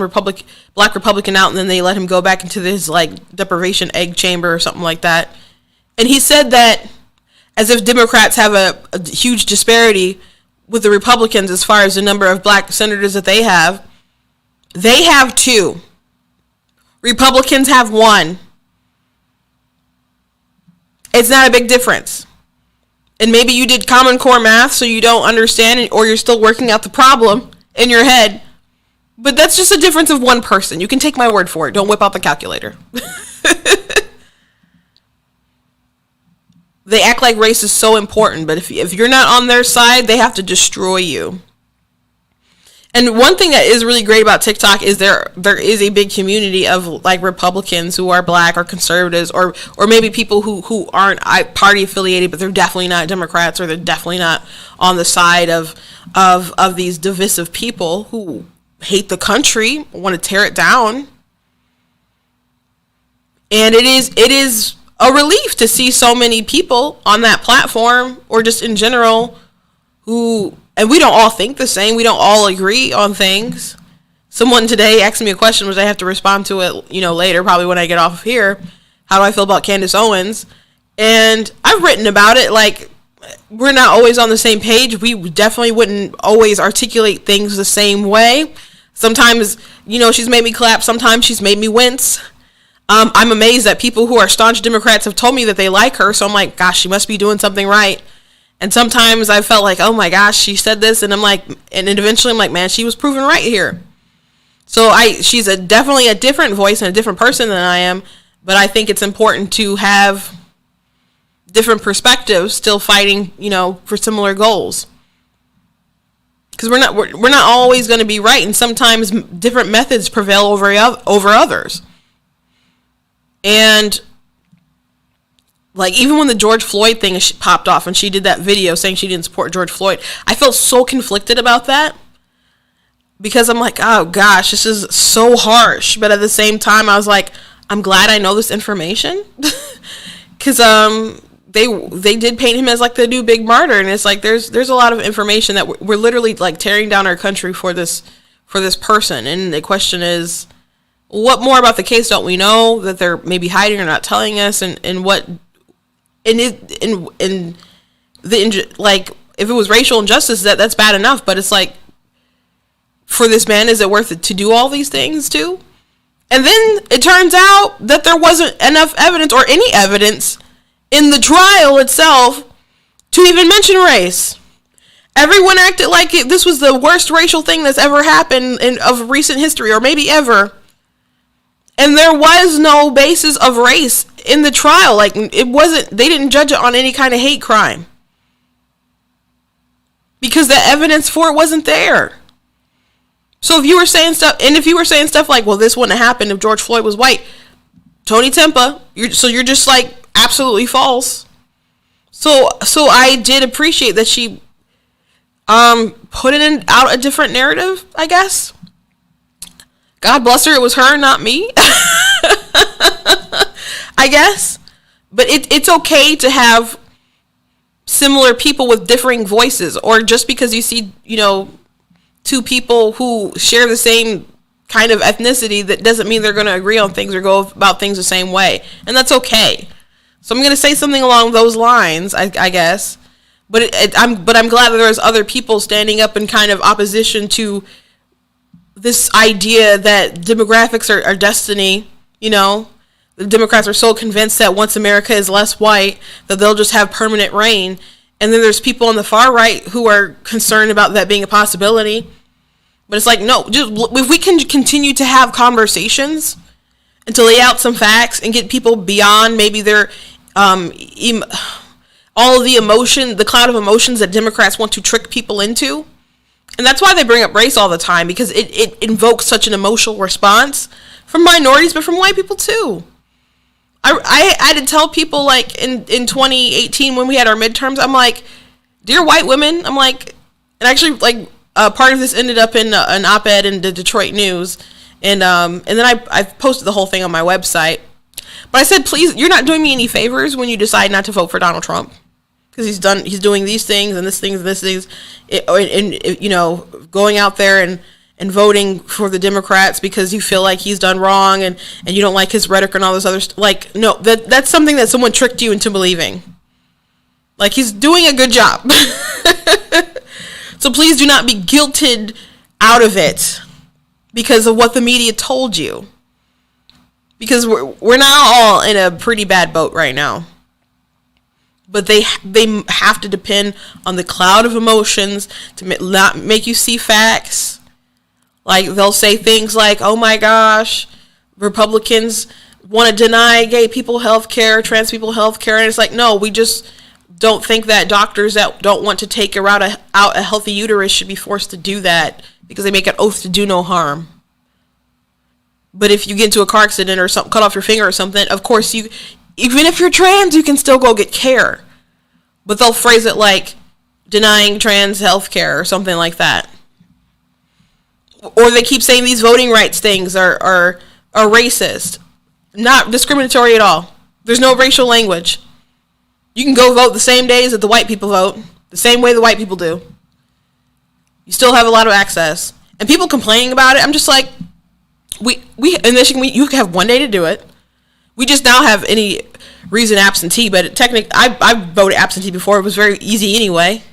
black Republican out, and then they let him go back into this like deprivation egg chamber or something like that. And he said that as if Democrats have a huge disparity with the Republicans as far as the number of black senators that they have. They have 2. Republicans have 1. It's not a big difference. And maybe you did Common Core math so you don't understand, or you're still working out the problem in your head. But that's just a difference of 1 person. You can take my word for it. Don't whip out the calculator. They act like race is so important, but if you're not on their side, they have to destroy you. And one thing that is really great about TikTok is there is a big community of like Republicans who are black or conservatives or maybe people who aren't party affiliated, but they're definitely not Democrats or they're definitely not on the side of these divisive people who hate the country, want to tear it down. And it is a relief to see so many people on that platform or just in general and we don't all think the same. We don't all agree on things. Someone today asked me a question, which I have to respond to it, later, probably when I get off of here. How do I feel about Candace Owens? And I've written about it. Like, we're not always on the same page. We definitely wouldn't always articulate things the same way. Sometimes, she's made me clap. Sometimes she's made me wince. I'm amazed that people who are staunch Democrats have told me that they like her. So I'm like, gosh, she must be doing something right. And sometimes I felt like, oh my gosh, she said this, and I'm like, and then eventually I'm like, man, she was proven right here. So she's definitely a different voice and a different person than I am, but I think it's important to have different perspectives, still fighting, for similar goals. Because we're not always going to be right, and sometimes different methods prevail over others. And like, even when the George Floyd thing popped off and she did that video saying she didn't support George Floyd, I felt so conflicted about that. Because I'm like, oh gosh, this is so harsh. But at the same time, I was like, I'm glad I know this information. Because they did paint him as like the new big martyr. And it's like, there's a lot of information that we're literally like tearing down our country for this person. And the question is, what more about the case don't we know that they're maybe hiding or not telling us? And what... And like, if it was racial injustice, that's bad enough. But it's like, for this man, is it worth it to do all these things too? And then it turns out that there wasn't enough evidence or any evidence in the trial itself to even mention race. Everyone acted like this was the worst racial thing that's ever happened of recent history, or maybe ever. And there was no basis of race in the trial. Like, they didn't judge it on any kind of hate crime. Because the evidence for it wasn't there. So if you were saying stuff like, well, this wouldn't have happened if George Floyd was white, Tony Tempa, you're just like, absolutely false. So I did appreciate that she put out a different narrative, I guess. God bless her, it was her, not me. I guess. But it's okay to have similar people with differing voices, or just because you see, two people who share the same kind of ethnicity, that doesn't mean they're going to agree on things or go about things the same way. And that's okay. So I'm going to say something along those lines, I guess. But I'm glad that there's other people standing up in kind of opposition to this idea that demographics are destiny. You know, the Democrats are so convinced that once America is less white, that they'll just have permanent reign. And then there's people on the far right who are concerned about that being a possibility. But it's like, no, just if we can continue to have conversations and to lay out some facts and get people beyond maybe their all of the emotion, the cloud of emotions that Democrats want to trick people into. And that's why they bring up race all the time, because it invokes such an emotional response from minorities, but from white people too. I had to tell people, like, in 2018 when we had our midterms, I'm like, dear white women, I'm like, and actually, like, part of this ended up in an op-ed in the Detroit News, and then I posted the whole thing on my website. But I said, please, you're not doing me any favors when you decide not to vote for Donald Trump. Because he's doing these things and this things, and you know, going out there and voting for the Democrats because you feel like he's done wrong and you don't like his rhetoric and all this other stuff. Like, no, that's something that someone tricked you into believing. Like, he's doing a good job. So please do not be guilted out of it because of what the media told you. Because we're now all in a pretty bad boat right now. But they have to depend on the cloud of emotions to not make you see facts. Like, they'll say things like, oh my gosh, Republicans want to deny gay people health care, trans people health care. And it's like, no, we just don't think that doctors that don't want to take out a healthy uterus should be forced to do that because they make an oath to do no harm. But if you get into a car accident or something, cut off your finger or something, of course, even if you're trans, you can still go get care. But they'll phrase it like denying trans health care or something like that. Or they keep saying these voting rights things are racist. Not discriminatory at all. There's no racial language. You can go vote the same days that the white people vote, the same way the white people do. You still have a lot of access. And people complaining about it, I'm just like, in Michigan, you have one day to do it. We just now have any reason absentee, but technically, I voted absentee before. It was very easy anyway.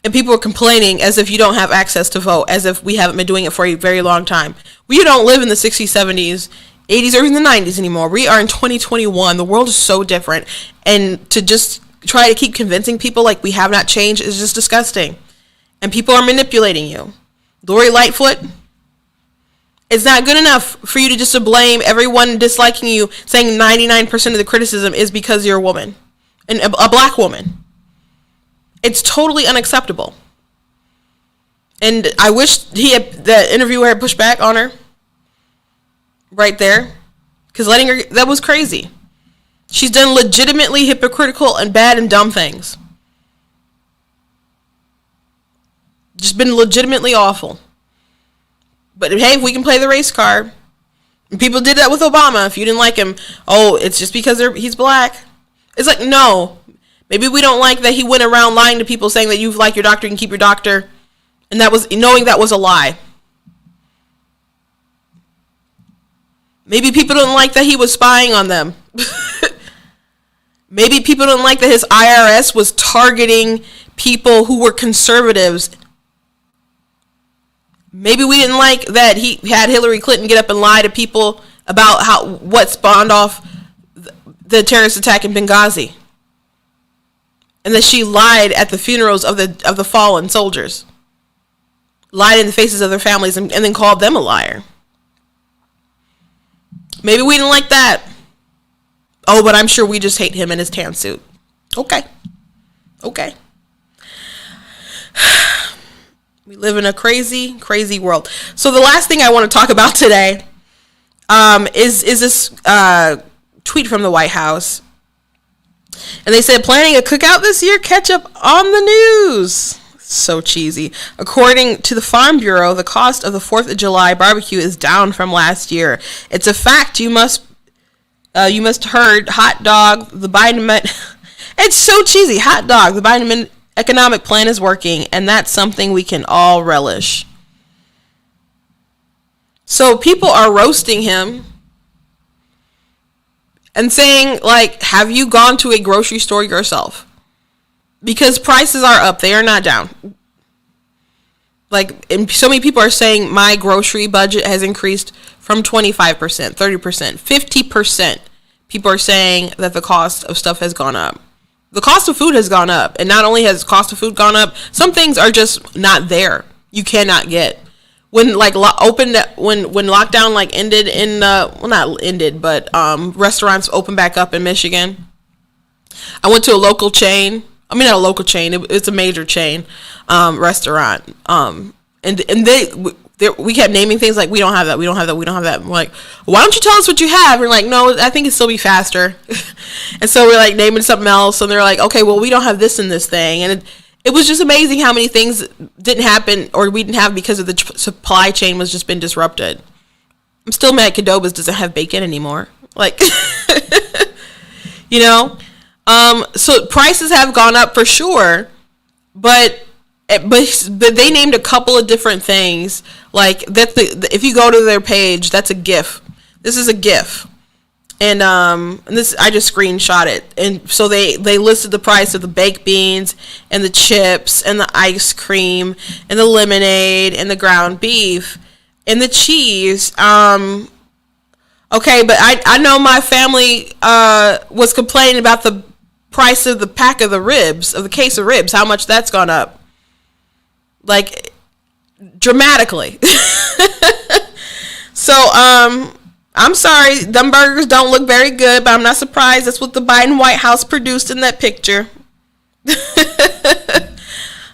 And people are complaining as if you don't have access to vote, as if we haven't been doing it for a very long time. We don't live in the 60s, 70s, 80s, or even the 90s anymore. We are in 2021. The world is so different. And to just try to keep convincing people like we have not changed is just disgusting. And people are manipulating you. Lori Lightfoot, it's not good enough for you to just blame everyone disliking you, saying 99% of the criticism is because you're a woman, and a black woman. It's totally unacceptable. And I wish the interviewer had pushed back on her right there, because letting her, that was crazy. She's done legitimately hypocritical and bad and dumb things. Just been legitimately awful. But hey, if we can play the race card, and people did that with Obama. If you didn't like him, oh, it's just because he's black. It's like, no. Maybe we don't like that he went around lying to people saying that you like your doctor, you can keep your doctor. And that was, knowing that was a lie. Maybe people don't like that he was spying on them. Maybe people don't like that his IRS was targeting people who were conservatives. Maybe we didn't like that he had Hillary Clinton get up and lie to people about what spawned off the terrorist attack in Benghazi. And that she lied at the funerals of the fallen soldiers. Lied in the faces of their families and then called them a liar. Maybe we didn't like that. Oh, but I'm sure we just hate him in his tan suit. Okay. We live in a crazy, crazy world. So the last thing I want to talk about today is this tweet from the White House. And they said, planning a cookout this year? Catch up on the news. So cheesy. According to the Farm Bureau, the cost of the 4th of July barbecue is down from last year. It's a fact. You must heard hot dog, the Biden... It's so cheesy. Hot dog, the Biden economic plan is working, and that's something we can all relish. So people are roasting him and saying, like, have you gone to a grocery store yourself? Because prices are up. They are not down. Like, and so many people are saying my grocery budget has increased from 25%, 30%, 50%. People are saying that the cost of stuff has gone up. The cost of food has gone up. And not only has the cost of food gone up, some things are just not there. You cannot get. When like when lockdown like ended in well, not ended, but restaurants opened back up in Michigan. I went to a local chain. I mean, not a local chain. It's a major chain restaurant. And we kept naming things like, we don't have that, we don't have that, we don't have that. I'm like, why don't you tell us what you have? And we're like, no, I think it'd still be faster. And so we're like naming something else, and they're like, okay, well, we don't have this and this thing. And it was just amazing how many things didn't happen or we didn't have because of the supply chain was just been disrupted. I'm still mad Qdoba's doesn't have bacon anymore. Like, you know? So prices have gone up for sure, but they named a couple of different things. Like, that's if you go to their page, that's a GIF. This is a GIF. And this, I just screenshot it. And so they listed the price of the baked beans and the chips and the ice cream and the lemonade and the ground beef and the cheese. Okay, but I know my family was complaining about the price of the pack of the ribs, of the case of ribs, how much that's gone up. Like, dramatically. So, I'm sorry, them burgers don't look very good, but I'm not surprised. That's what the Biden White House produced in that picture.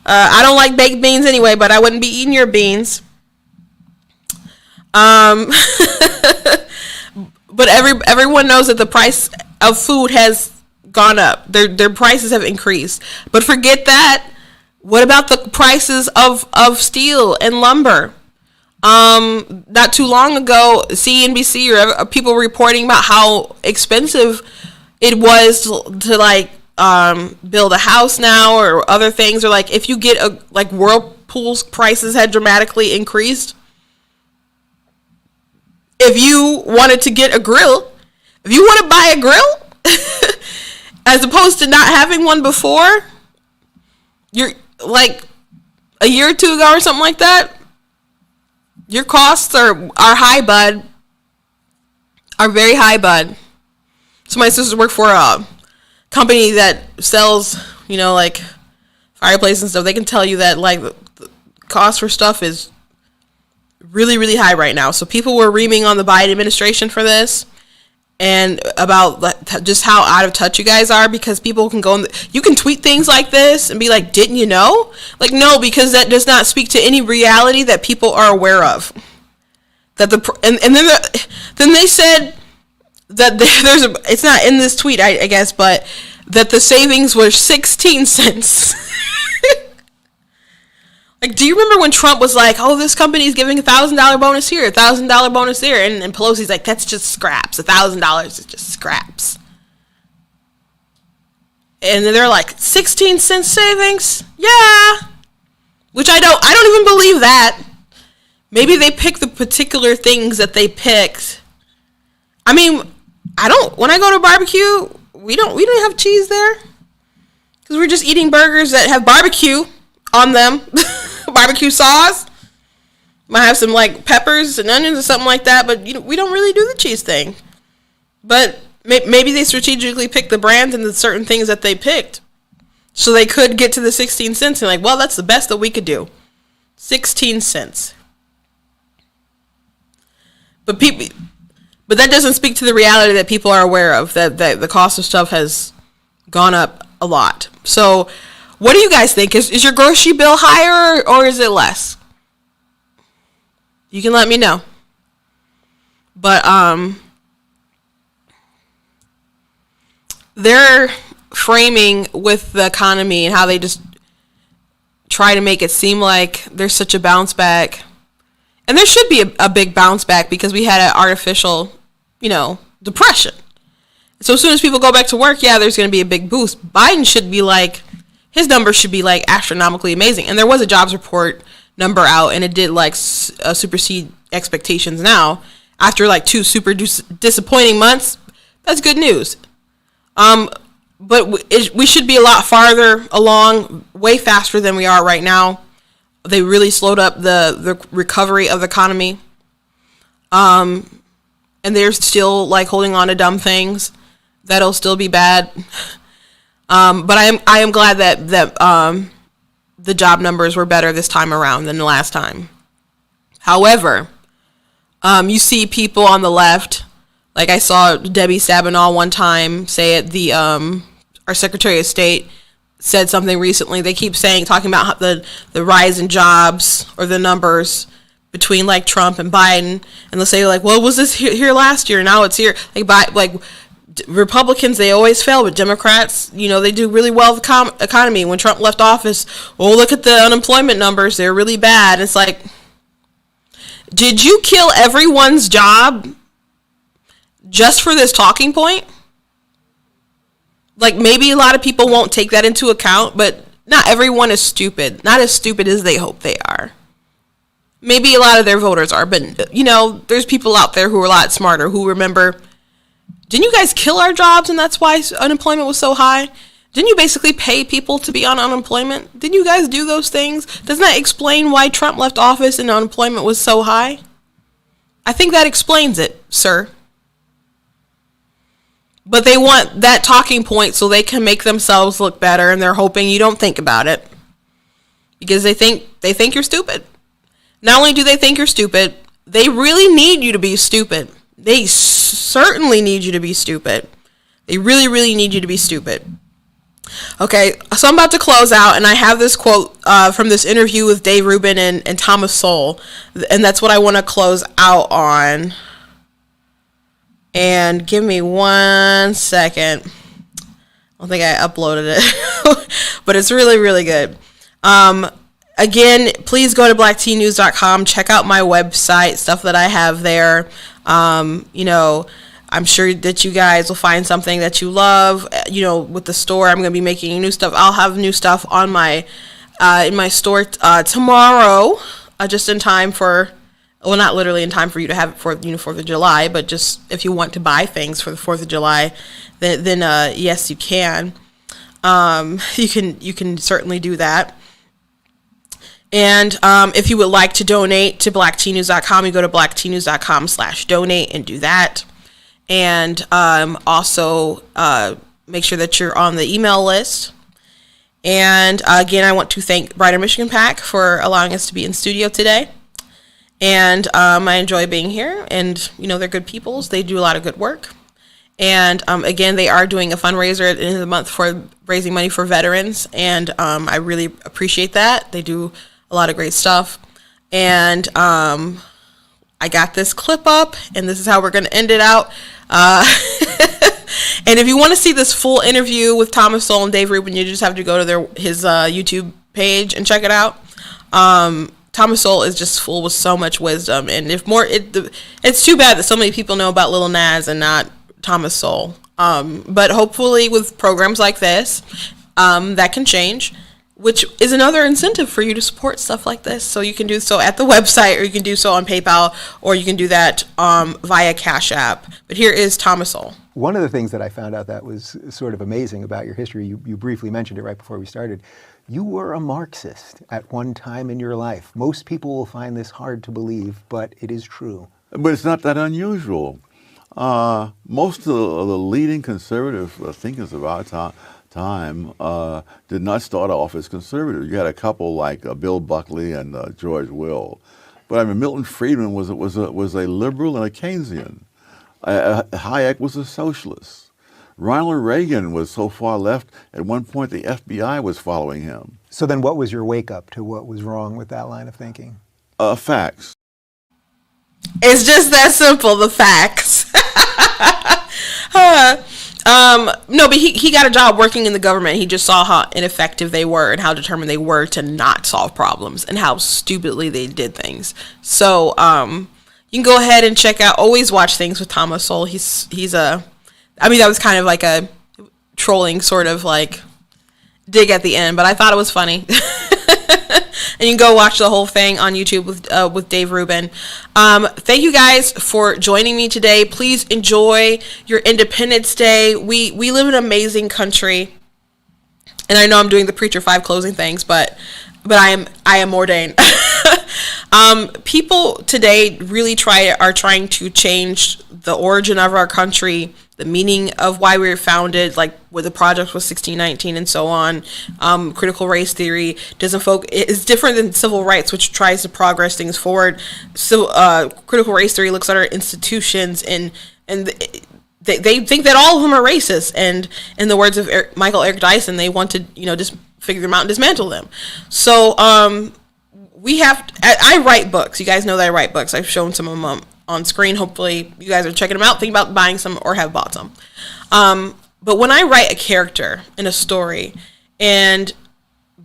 I don't like baked beans anyway, but I wouldn't be eating your beans. But everyone knows that the price of food has gone up. Their prices have increased. But forget that. What about the prices of steel and lumber? Not too long ago, CNBC or people reporting about how expensive it was to like build a house now or other things, or like if you get like Whirlpool's prices had dramatically increased. If you wanted to get a grill, if you want to buy a grill, as opposed to not having one before, you're like a year or two ago or something like that, your costs are high, bud. Are very high, bud. So my sisters work for a company that sells, you know, like fireplaces and stuff. They can tell you that like the cost for stuff is really, really high right now. So people were reaming on the Biden administration for this and about just how out of touch you guys are, because people can go you can tweet things like this and be like, didn't you know? Like, no, because that does not speak to any reality that people are aware of. That then they said that there's it's not in this tweet, I guess, but that the savings were 16 cents. Like, do you remember when Trump was like, oh, this company's giving $1,000 bonus here, $1,000 bonus there, and Pelosi's like, that's just scraps. $1,000 is just scraps. And they're like, 16 cents savings? Yeah. Which I don't even believe that. Maybe they picked the particular things that they picked. I mean, when I go to barbecue, we don't have cheese there. Because we're just eating burgers that have barbecue on them. Barbecue sauce. Might have some like peppers and onions or something like that, but we don't really do the cheese thing. But maybe they strategically picked the brands and the certain things that they picked so they could get to the 16 cents and like, well, that's the best that we could do. 16 cents. But that doesn't speak to the reality that people are aware of, that the cost of stuff has gone up a lot. So what do you guys think? Is your grocery bill higher or is it less? You can let me know. But they're framing with the economy and how they just try to make it seem like there's such a bounce back. And there should be a big bounce back because we had an artificial, depression. So as soon as people go back to work, yeah, there's going to be a big boost. Biden should be like, his numbers should be like astronomically amazing. And there was a jobs report number out, and it did like supersede expectations now after like 2 super disappointing months. That's good news. But we should be a lot farther along, way faster than we are right now. They really slowed up the recovery of the economy. And they're still like holding on to dumb things that'll still be bad. But I am glad that the job numbers were better this time around than the last time. However, you see people on the left, like I saw Debbie Stabenow one time say it. Our Secretary of State said something recently. They keep talking about how the rise in jobs or the numbers between like Trump and Biden, and they'll say like, well, was this here last year? Now it's here. Like Republicans, they always fail, but Democrats, they do really well with the economy. When Trump left office, oh, look at the unemployment numbers. They're really bad. It's like, did you kill everyone's job just for this talking point? Like, maybe a lot of people won't take that into account, but not everyone is stupid. Not as stupid as they hope they are. Maybe a lot of their voters are, but, there's people out there who are a lot smarter, who remember, didn't you guys kill our jobs and that's why unemployment was so high? Didn't you basically pay people to be on unemployment? Didn't you guys do those things? Doesn't that explain why Trump left office and unemployment was so high? I think that explains it, sir. But they want that talking point so they can make themselves look better, and they're hoping you don't think about it. Because they think you're stupid. Not only do they think you're stupid, they really need you to be stupid. They certainly need you to be stupid. They really, really need you to be stupid. Okay, so I'm about to close out, and I have this quote from this interview with Dave Rubin and Thomas Sowell, and that's what I want to close out on. And give me 1 second. I don't think I uploaded it, but it's really, really good. Again, please go to blacktnews.com. Check out my website, stuff that I have there. I'm sure that you guys will find something that you love. With the store, I'm going to be making new stuff. I'll have new stuff on my in my store tomorrow, just in time for. Well, not literally in time for you to have it for 4th of July, but just if you want to buy things for the 4th of July, then yes, you can. You can certainly do that. And if you would like to donate to blacktnews.com, you go to blacktnews.com/donate and do that. And also make sure that you're on the email list. And again, I want to thank Brighter Michigan PAC for allowing us to be in studio today. And I enjoy being here, and they're good peoples. They do a lot of good work. And again, they are doing a fundraiser at the end of the month for raising money for veterans, and I really appreciate that. They do a lot of great stuff. And I got this clip up, and this is how we're going to end it out. And if you want to see this full interview with Thomas Sowell and Dave Rubin, you just have to go to his YouTube page and check it out. Thomas Sowell is just full with so much wisdom, and it's too bad that so many people know about Lil Nas and not Thomas Sowell. But hopefully, with programs like this, that can change, which is another incentive for you to support stuff like this. So you can do so at the website, or you can do so on PayPal, or you can do that via Cash App. But here is Thomas Sowell. One of the things that I found out that was sort of amazing about your history, you briefly mentioned it right before we started. You were a Marxist at one time in your life. Most people will find this hard to believe, but it is true. But it's not that unusual. Most of the leading conservative thinkers of our time did not start off as conservative. You had a couple like Bill Buckley and George Will. But I mean, Milton Friedman was a liberal and a Keynesian. Hayek was a socialist. Ronald Reagan was so far left, at one point the FBI was following him. So then what was your wake-up to what was wrong with that line of thinking? Facts. It's just that simple, the facts. No, but he got a job working in the government. He just saw how ineffective they were and how determined they were to not solve problems and how stupidly they did things. So you can go ahead and check out, always watch things with Thomas Sowell. That was kind of like a trolling sort of like dig at the end, but I thought it was funny. And you can go watch the whole thing on YouTube with Dave Rubin. Thank you guys for joining me today. Please enjoy your Independence Day. We live in an amazing country. And I know I'm doing the Preacher 5 closing things, but I am ordained. People today really are trying to change the origin of our country, the meaning of why we were founded, like where the project was 1619 and so on. Critical race theory is different than civil rights, which tries to progress things forward. So critical race theory looks at our institutions and they think that all of them are racist. And in the words of Michael Eric Dyson, they want to just figure them out and dismantle them. So I write books. You guys know that I write books. I've shown some of them on screen. Hopefully you guys are checking them out. Think about buying some or have bought some. But when I write a character in a story and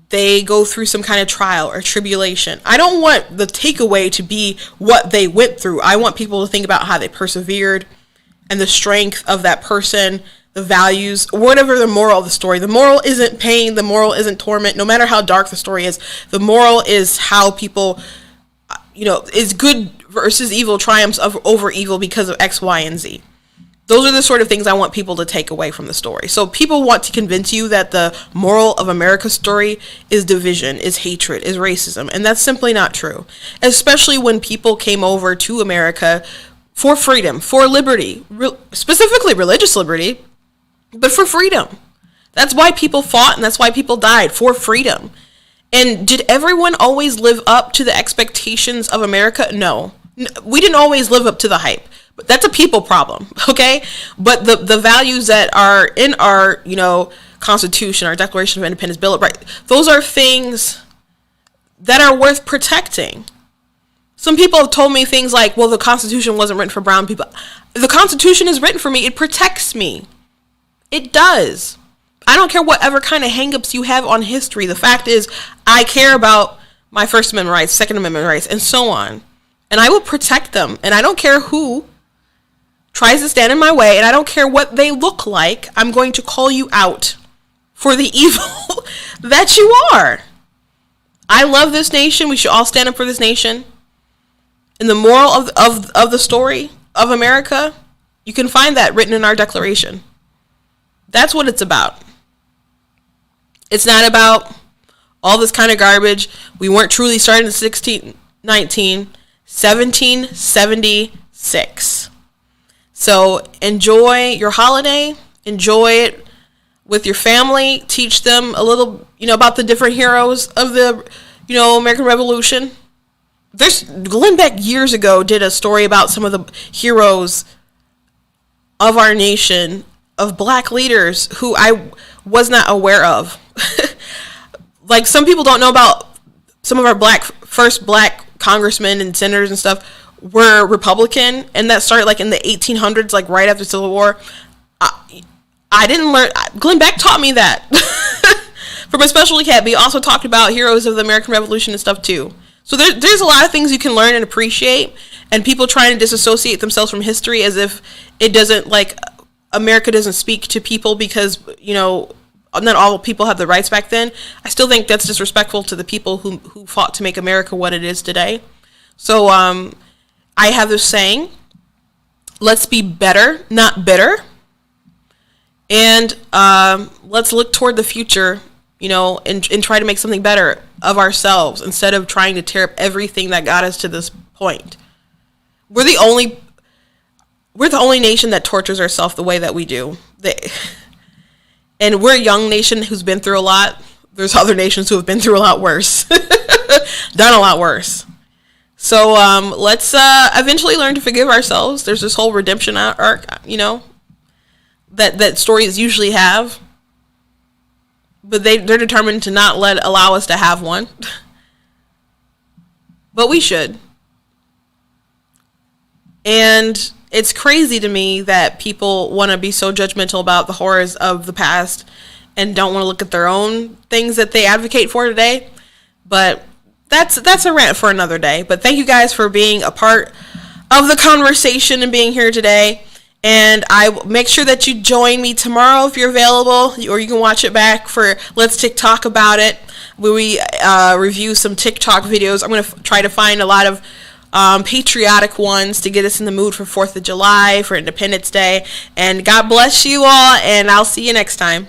they go through some kind of trial or tribulation, I don't want the takeaway to be what they went through. I want people to think about how they persevered and the strength of that person, the values, whatever the moral of the story. The moral isn't pain. The moral isn't torment. No matter how dark the story is, the moral is how people, is good versus evil triumphs over evil because of X, Y, and Z. Those are the sort of things I want people to take away from the story. So people want to convince you that the moral of America's story is division, is hatred, is racism. And that's simply not true. Especially when people came over to America for freedom, for liberty, specifically religious liberty, but for freedom. That's why people fought and that's why people died, for freedom. And did everyone always live up to the expectations of America? No. We didn't always live up to the hype. But that's a people problem, okay? But the values that are in our, Constitution, our Declaration of Independence, Bill of Rights, those are things that are worth protecting. Some people have told me things like, well, the Constitution wasn't written for brown people. The Constitution is written for me. It protects me. It does. I don't care whatever kind of hangups you have on history. The fact is, I care about my First Amendment rights, Second Amendment rights, and so on. And I will protect them. And I don't care who tries to stand in my way, and I don't care what they look like. I'm going to call you out for the evil that you are. I love this nation. We should all stand up for this nation. And the moral of the story of America, you can find that written in our Declaration. That's what it's about. It's not about all this kind of garbage. We weren't truly started in 1776. So enjoy your holiday. Enjoy it with your family. Teach them a little, about the different heroes of the, American Revolution. Glenn Beck years ago did a story about some of the heroes of our nation, of black leaders who I was not aware of. Like, some people don't know about some of our first black congressmen and senators and stuff were Republican, and that started like in the 1800s, like right after Civil War. I didn't learn. Glenn Beck taught me that from a specialty cat, but he also talked about heroes of the American Revolution and stuff too. So there's a lot of things you can learn and appreciate, and people trying to disassociate themselves from history as if it doesn't, like, America doesn't speak to people because, not all people have the rights back then. I still think that's disrespectful to the people who fought to make America what it is today. So I have this saying, let's be better, not bitter. And let's look toward the future, and try to make something better of ourselves instead of trying to tear up everything that got us to this point. We're the only nation that tortures ourselves the way that we do. And we're a young nation who's been through a lot. There's other nations who have been through a lot worse. Done a lot worse. So let's eventually learn to forgive ourselves. There's this whole redemption arc, that stories usually have. But they're determined to not allow us to have one. But we should. And it's crazy to me that people want to be so judgmental about the horrors of the past and don't want to look at their own things that they advocate for today. But that's a rant for another day. But thank you guys for being a part of the conversation and being here today. And I make sure that you join me tomorrow if you're available, or you can watch it back for Let's TikTok About It. where we review some TikTok videos. I'm going to try to find a lot of patriotic ones to get us in the mood for 4th of July, for Independence Day. And God bless you all, and I'll see you next time.